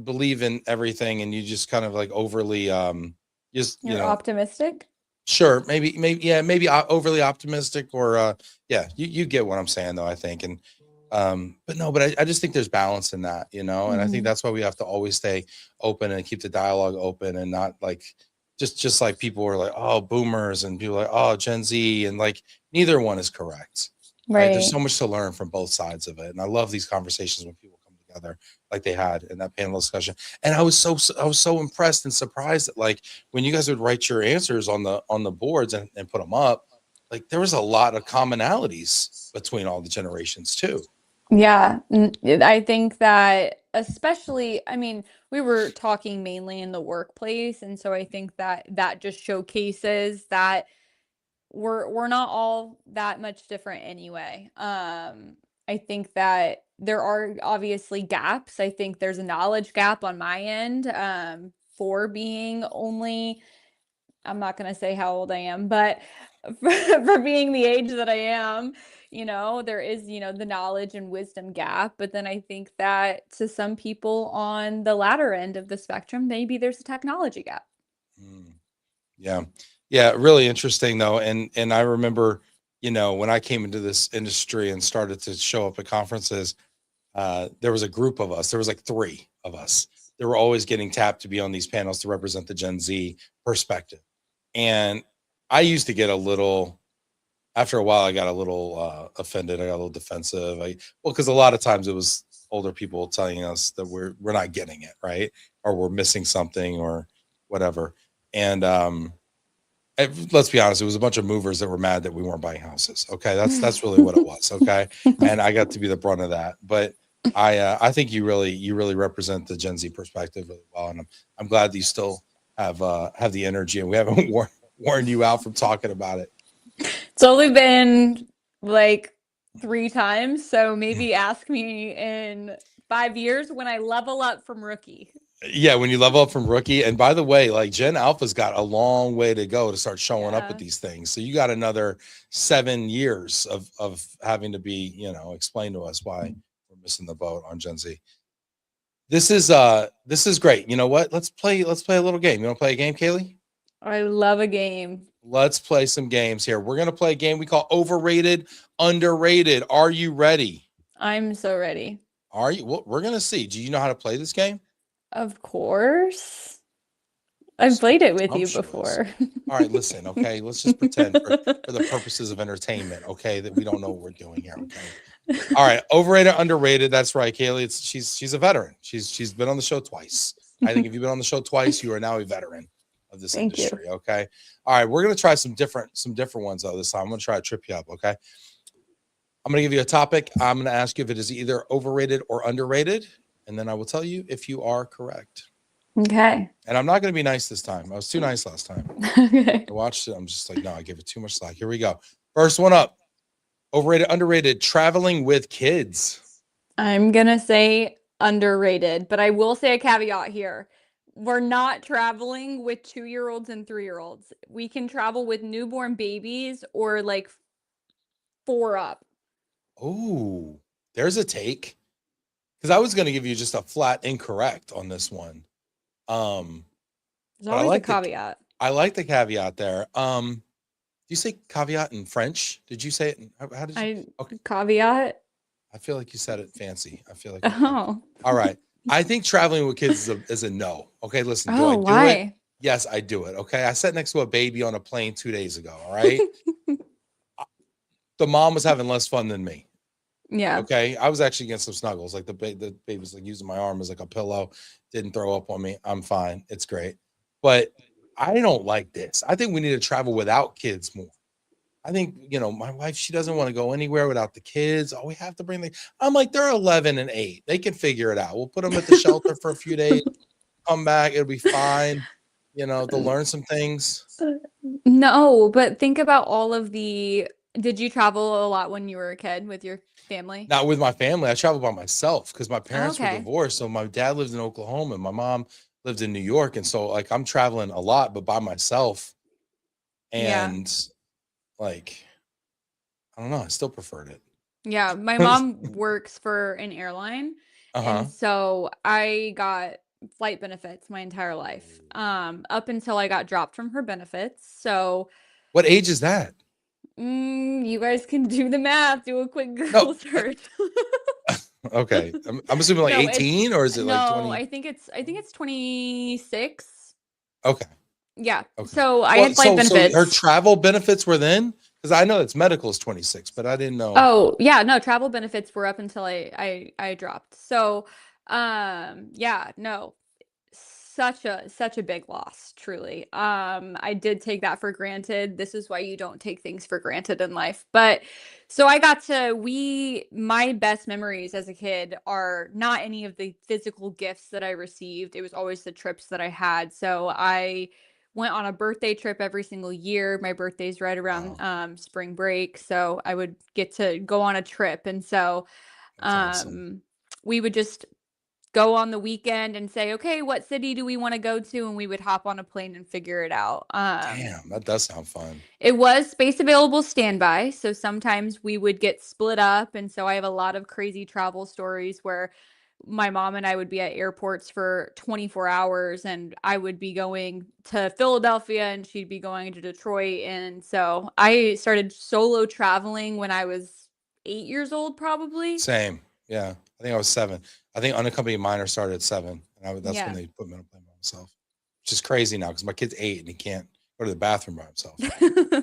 believe in everything, and you just kind of like overly just You're optimistic? sure, maybe yeah, maybe overly optimistic, or yeah, you get what I'm saying though, I think. And but no, but I just think there's balance in that, and I think Hmm. that's why we have to always stay open and keep the dialogue open, and not like just like people are like, oh, boomers, and people are like, oh, Gen Z, and like neither one is correct. Right? There's Right. so much to learn from both sides of it, and I love these conversations when people come together like they had in that panel discussion. And I was so impressed and surprised that, like, when you guys would write your answers on the boards and put them up, like there was a lot of commonalities between all the generations too. Yeah, I think that especially, I mean, we were talking mainly in the workplace, and so I think that that just showcases that we're not all that much different anyway. I think that there are obviously gaps. I think there's a knowledge gap on my end, for being only, I'm not gonna say how old I am, but for being the age that I am, there is, the knowledge and wisdom gap. But then I think that to some people on the latter end of the spectrum, maybe there's a technology gap. Mm, yeah. Yeah, really interesting though. And I remember, when I came into this industry and started to show up at conferences, there was a group of us. There was like three of us. They were always getting tapped to be on these panels to represent the Gen Z perspective. And I used to get a little, after a while, I got a little offended. I got a little defensive. Because a lot of times it was older people telling us that we're not getting it right, or we're missing something, or whatever. And let's be honest, it was a bunch of movers that were mad that we weren't buying houses. Okay, that's really what it was. Okay, and I got to be the brunt of that. But I think you really represent the Gen Z perspective really well, and I'm glad that you still have the energy, and we haven't worn you out from talking about it. It's only been like 3 times, so maybe ask me in 5 years when I level up from rookie. Yeah, when you level up from rookie. And by the way, like Gen Alpha's got a long way to go to start showing up with Yeah. these things. So you got another 7 years of having to be, explain to us why we're missing the boat on Gen Z. This is great. You know what? Let's play a little game. You want to play a game, Kaylee? I love a game. Let's play some games here. We're gonna play a game we call overrated, underrated. Are you ready? I'm so ready. Are you? Well, we're gonna see. Do you know how to play this game? Of course. I've played it with you Scrumptious. before. All right, listen, okay. Let's just pretend for the purposes of entertainment, okay, that we don't know what we're doing here. Okay. All right, overrated, underrated. That's right, Kaylee. She's a veteran. She's been on the show twice. I think if you've been on the show twice, you are now a veteran of this Thank you. industry. Okay. All right, we're gonna try some different ones though this time. I'm gonna try to trip you up. Okay. I'm gonna give you a topic. I'm gonna ask you if it is either overrated or underrated, and then I will tell you if you are correct. Okay. And I'm not gonna be nice this time. I was too nice last time. Okay. I watched it. I'm just like, no, I give it too much slack. Here we go. First one up. Overrated, underrated, traveling with kids. I'm gonna say underrated. But I will say a caveat here. We're not traveling with 2-year-olds and 3-year-olds. We can travel with newborn babies or like 4 up. Oh, there's a take. Because I was going to give you just a flat incorrect on this one. Um, There's but always a caveat. I like the caveat there. Do you say caveat in French? Did you say it? How did you? Okay. Caveat. I feel like you said it fancy. I feel like, okay. Oh. All right. I think traveling with kids is a no. Okay. Listen, do I Oh, do it? why? Yes, I do it. Okay. I sat next to a baby on a plane 2 days ago. All right. The mom was having less fun than me. Yeah. Okay. I was actually getting some snuggles. Like the baby was like using my arm as like a pillow, didn't throw up on me. I'm fine. It's great. But I don't like this. I think we need to travel without kids more. I think, my wife, she doesn't want to go anywhere without the kids. Oh, we have to bring I'm like, they're 11 and 8. They can figure it out. We'll put them at the shelter for a few days, come back. It'll be fine. They'll learn some things. No, but think about did you travel a lot when you were a kid with your family? Not with my family. I travel by myself because my Oh, parents were okay. divorced. So my dad lives in Oklahoma and my mom lived in New York. And so like I'm traveling a lot, but by myself. Yeah. And like, I don't know. I still preferred it. Yeah. My mom works for an airline, Uh-huh. and so I got flight benefits my entire life, up until I got dropped from her benefits. So, What age is that? you guys can do the math, do a quick No. Google search. Okay. I'm assuming like No, it's 18 or is it like no, 20? I think it's 26. Okay. Yeah. Okay. So I Well, had flight so her benefits. travel benefits were then? Because I know it's medical is 26, but I didn't know. Oh, yeah, no, travel benefits were up until I dropped. So, yeah, no, such a big loss, truly. I did take that for granted. This is why you don't take things for granted in life. But so I got to we my best memories as a kid are not any of the physical gifts that I received. It was always the trips that I had. So I went on a birthday trip every single year. My birthday's right around Wow. spring break, so I would get to go on a trip. And so That's awesome. we would just go on the weekend and say, okay, what city do we want to go to? And we would hop on a plane and figure it out. Damn, that does sound fun. It was space available standby. So sometimes we would get split up. And so I have a lot of crazy travel stories where my mom and I would be at airports for 24 hours and I would be going to Philadelphia and she'd be going to Detroit. And so I started solo traveling when I was 8 years old, probably. Same. Yeah. I think I was 7. I think unaccompanied minor started at 7. And that's when Yeah. they put me on a plane by myself, which is crazy now because my kid's 8 and he can't go to the bathroom by himself.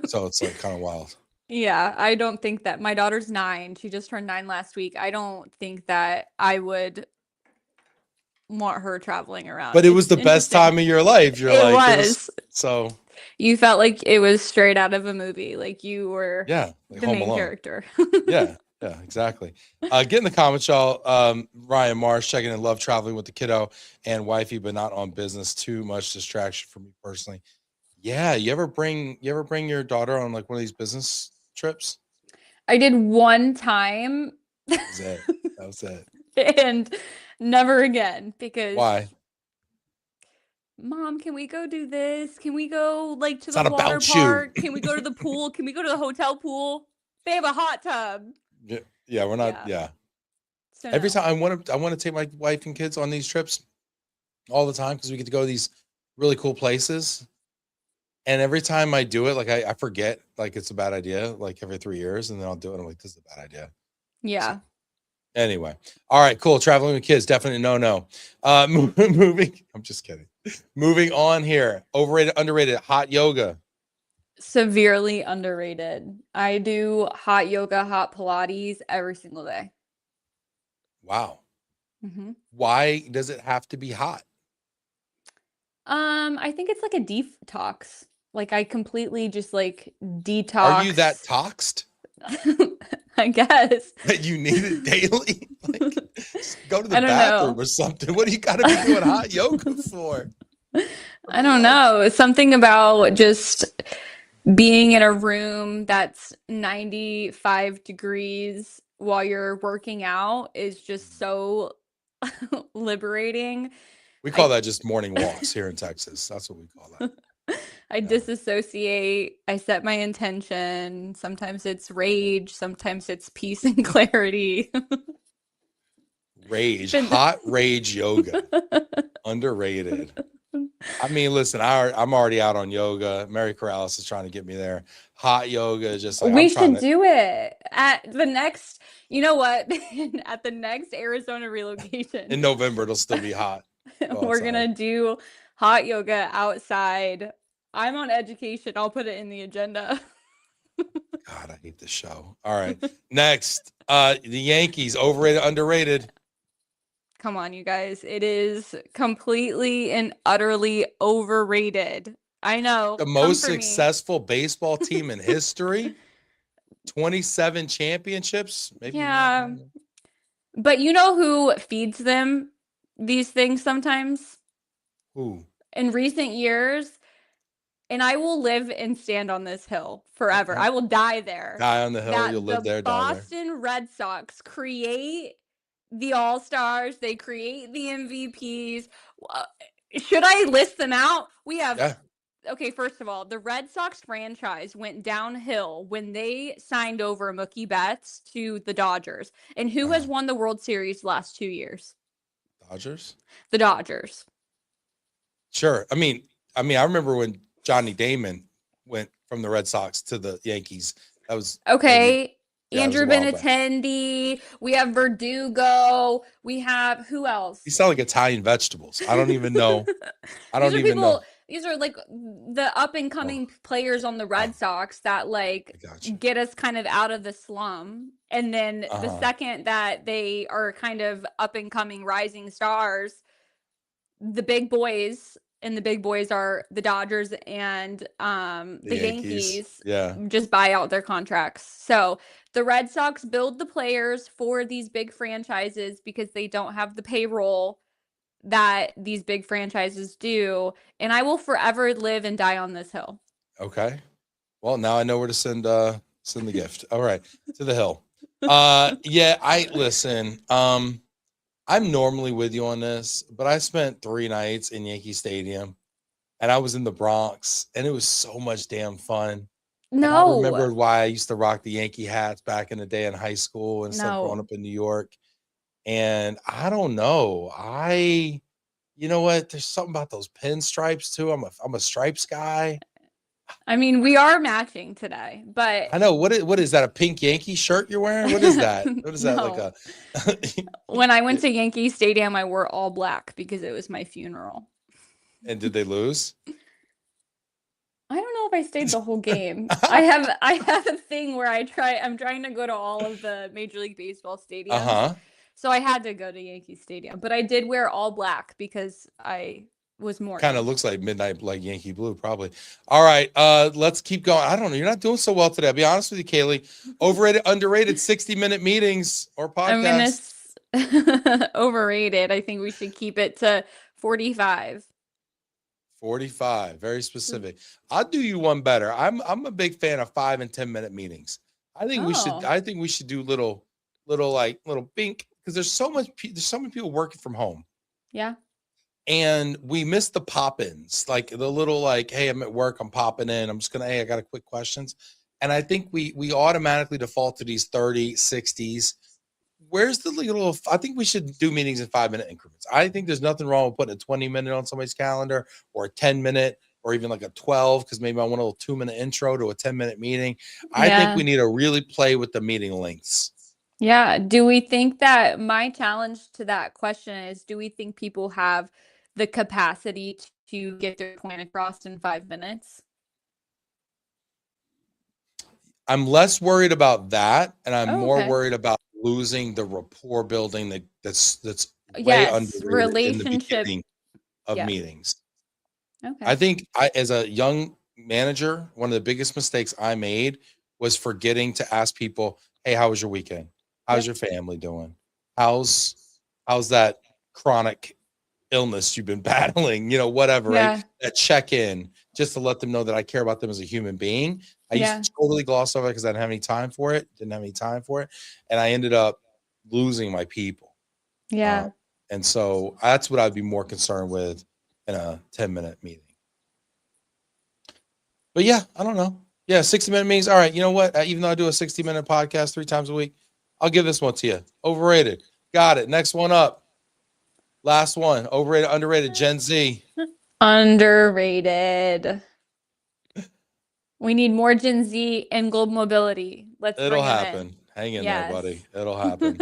So it's like kind of wild. Yeah, I don't think that my daughter's 9. She just turned 9 last week. I don't think that I would want her traveling around. But it was It's the best interesting. time of your life. You're It like, was. so You felt like it was straight out of a movie, like you were yeah, like the Home main Alone. character. Yeah, exactly. Get in the comments, y'all. Ryan Marsh checking in, love traveling with the kiddo and wifey, but not on business. Too much distraction for me personally. Yeah, you ever bring your daughter on like one of these business trips? I did one time That was it. That was it. and never again because Why? Mom, can we go do this? Can we go like to It's the not water about you. park? Can we go to the pool? Can we go to the hotel pool? They have a hot tub. Yeah, we're not. Yeah. Yeah. So Every no. time I want to take my wife and kids on these trips all the time because we get to go to these really cool places. And every time I do it, like I forget like it's a bad idea, like every 3 years, and then I'll do it. And I'm like, this is a bad idea. Yeah. So, anyway. All right, cool. Traveling with kids, definitely no. Moving. I'm just kidding. Moving on here. Overrated, underrated, hot yoga. Severely underrated. I do hot yoga, hot Pilates every single day. Wow. hmm Why does it have to be hot? I think it's like a detox. Like I completely just like Are you that detox. toxed I guess. that you need it daily? Like, go to the I don't bathroom know. or something. What do you got to be doing hot yoga for? I don't know. Something about just being in a room that's 95 degrees while you're working out is just so liberating. We call I that just morning walks here in Texas. That's what we call that. I Yeah. disassociate, I set my intention. Sometimes it's rage, sometimes it's peace and clarity. Rage, Been hot rage yoga, underrated. I mean, listen, I'm already out on yoga. Mary Corrales is trying to get me there. Hot yoga is just like, I'm We trying should to, do it at the next, you know what? At the next Arizona relocation, in November, it'll still be hot. Go we're outside. gonna do hot yoga outside. I'm on education. I'll put it in the agenda. God, I hate this show. All right. Next, the Yankees, overrated, underrated. Come on, you guys. It is completely and utterly overrated. I know. The Come most for me. successful baseball team in history. 27 championships. Maybe Yeah. more. But you know who feeds them these things sometimes? Who? In recent years, and I will live and stand on this hill forever. Okay. I will die there. Die on the hill. You'll That live the there, die there. Boston Red Sox create the All-Stars, they create the MVPs. Should I list them out? We have Yeah. Okay, first of all, the Red Sox franchise went downhill when they signed over Mookie Betts to the Dodgers. And who has won the World Series the last 2 years? Dodgers? The Dodgers. Sure. I mean, I remember when Johnny Damon went from the Red Sox to the Yankees. That was maybe, Okay. yeah, it was Andrew a while back. Benintendi. We have Verdugo. We have who else? You sound like Italian vegetables. I don't even know. I don't even know. These are like the up and coming players on the Red Sox that like get us kind of out of the slum. And then the second that they are kind of up and coming rising stars, the big boys, and the big boys are the Dodgers and the Yankees just buy out their contracts. So the Red Sox build the players for these big franchises because they don't have the payroll that these big franchises do, and I will forever live and die on this hill. Okay. Well, now I know where to send the gift. All right. To the hill. Yeah, I listen. I'm normally with you on this, but I spent 3 nights in Yankee Stadium and I was in the Bronx and it was so much damn fun. And I remembered why I used to rock the Yankee hats back in the day in high school and stuff growing up in New York. And I don't know. You know what? There's something about those pinstripes too. I'm a stripes guy. I mean, we are matching today, but I know. What is that? A pink Yankee shirt you're wearing? What is that? What is that like a When I went to Yankee Stadium, I wore all black because it was my funeral. And did they lose? I don't know if I stayed the whole game. I have a thing where I'm trying to go to all of the Major League Baseball stadiums. So I had to go to Yankee Stadium, but I did wear all black because I was more kind of looks like midnight, like Yankee blue, probably. All right, let's keep going. I don't know. You're not doing so well today. I'll be honest with you, Kaylee. Overrated, underrated 60-minute meetings or podcasts. Overrated. I think we should keep it to 45. 45, very specific. I'll do you one better. I'm a big fan of 5 and 10-minute meetings. I think we should do little bink, because there's so many people working from home. Yeah. And we miss the pop-ins, like the little like, hey, I'm at work, I'm popping in. I'm just gonna, hey, I got a quick questions. And I think we automatically default to these 30, 60s. Where's the little, I think we should do meetings in 5-minute increments. I think there's nothing wrong with putting a 20-minute on somebody's calendar or a 10-minute or even like a 12, because maybe I want a little 2-minute intro to a 10-minute meeting. I think we need to really play with the meeting lengths. Yeah. Do we think that my challenge to that question is, do we think people have the capacity to get their point across in 5 minutes? I'm less worried about that, and I'm more worried about losing the rapport building that's way underrated in the beginning of meetings. Okay. I think as a young manager, one of the biggest mistakes I made was forgetting to ask people, hey, how was your weekend? How's your family doing? How's that chronic illness you've been battling? You know, whatever, right? A check-in, just to let them know that I care about them as a human being. I used to totally gloss over it because I didn't have any time for it. And I ended up losing my people. Yeah. And so that's what I'd be more concerned with in a 10-minute meeting. But yeah, I don't know. Yeah, 60-minute meetings. All right, you know what? Even though I do a 60-minute podcast 3 times a week, I'll give this one to you. Overrated. Got it. Next one up. Last one. Overrated, underrated. Gen Z. Underrated. We need more Gen Z and global mobility. Let's It'll bring them happen. in. Hang in Yes. there, buddy. It'll happen.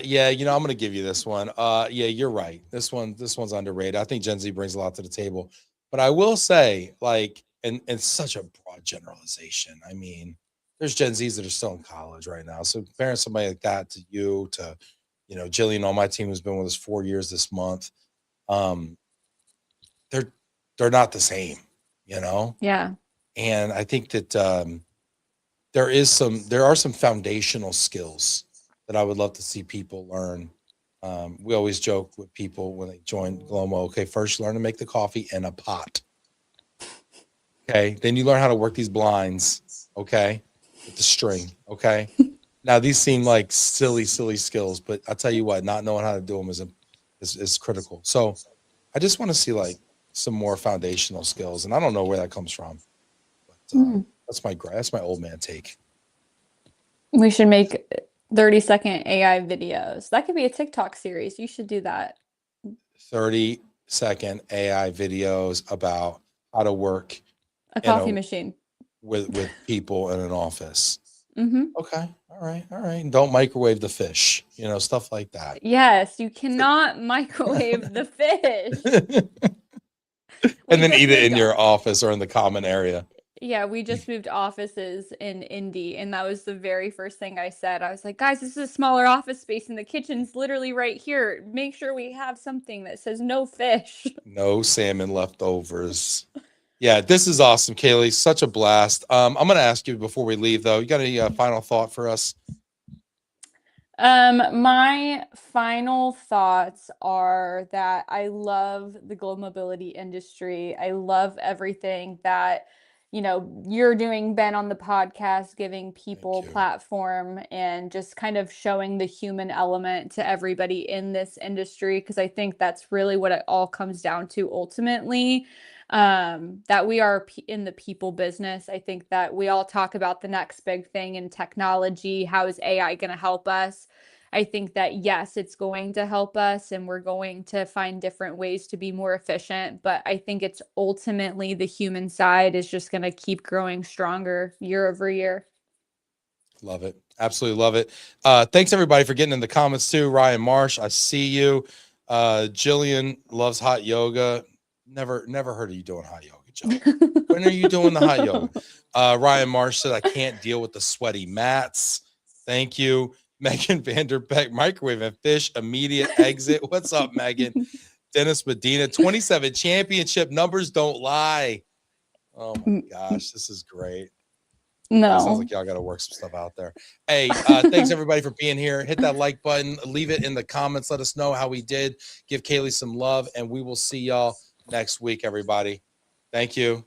Yeah, you know, I'm gonna give you this one. Yeah, you're right. This one's underrated. I think Gen Z brings a lot to the table. But I will say, like, and such a broad generalization. I mean, there's Gen Zs that are still in college right now. So comparing somebody like that to you, to, you know, Jillian on my team who's been with us 4 years this month, they're not the same, you know? Yeah. And I think that there are some foundational skills that I would love to see people learn. We always joke with people when they join Glomo, okay, first you learn to make the coffee in a pot. Okay, then you learn how to work these blinds, okay, with the string, okay. Now these seem like silly skills, but I'll tell you what, not knowing how to do them is critical. So I just want to see like some more foundational skills, and I don't know where that comes from. But, that's my old man take. We should make 30-second AI videos. That could be a TikTok series. You should do that. 30-second AI videos about how to work a coffee machine with people in an office. Mm-hmm. Okay. All right. Don't microwave the fish, you know, stuff like that. Yes, you cannot microwave the fish. And then eat it in your office or in the common area. Yeah, we just moved offices in Indy, and that was the very first thing I said. I was like, guys, this is a smaller office space, and the kitchen's literally right here. Make sure we have something that says no fish. No salmon leftovers. Yeah, this is awesome, Kaylee. Such a blast. I'm going to ask you before we leave, though. You got any final thought for us? My final thoughts are that I love the global mobility industry. I love everything that, you know, you're doing, Ben, on the podcast, giving people platform and just kind of showing the human element to everybody in this industry, because I think that's really what it all comes down to ultimately. That we are in the people business. I think that we all talk about the next big thing in technology. How is AI going to help us? I think that, yes, it's going to help us, and we're going to find different ways to be more efficient. But I think it's ultimately the human side is just going to keep growing stronger year over year. Love it. Absolutely love it. Thanks everybody for getting in the comments too. Ryan Marsh, I see you. Jillian loves hot yoga. Never heard of you doing hot yoga, Jill. When are you doing the hot yoga? Ryan Marsh said, I can't deal with the sweaty mats. Thank you. Megan Vanderbeck, microwaving fish, immediate exit. What's up, Megan? Dennis Medina, 27 championship numbers don't lie. Oh my gosh, this is great. No. Sounds like y'all got to work some stuff out there. Hey, thanks everybody for being here. Hit that like button. Leave it in the comments. Let us know how we did. Give Kaylee some love, and we will see y'all next week, everybody. Thank you.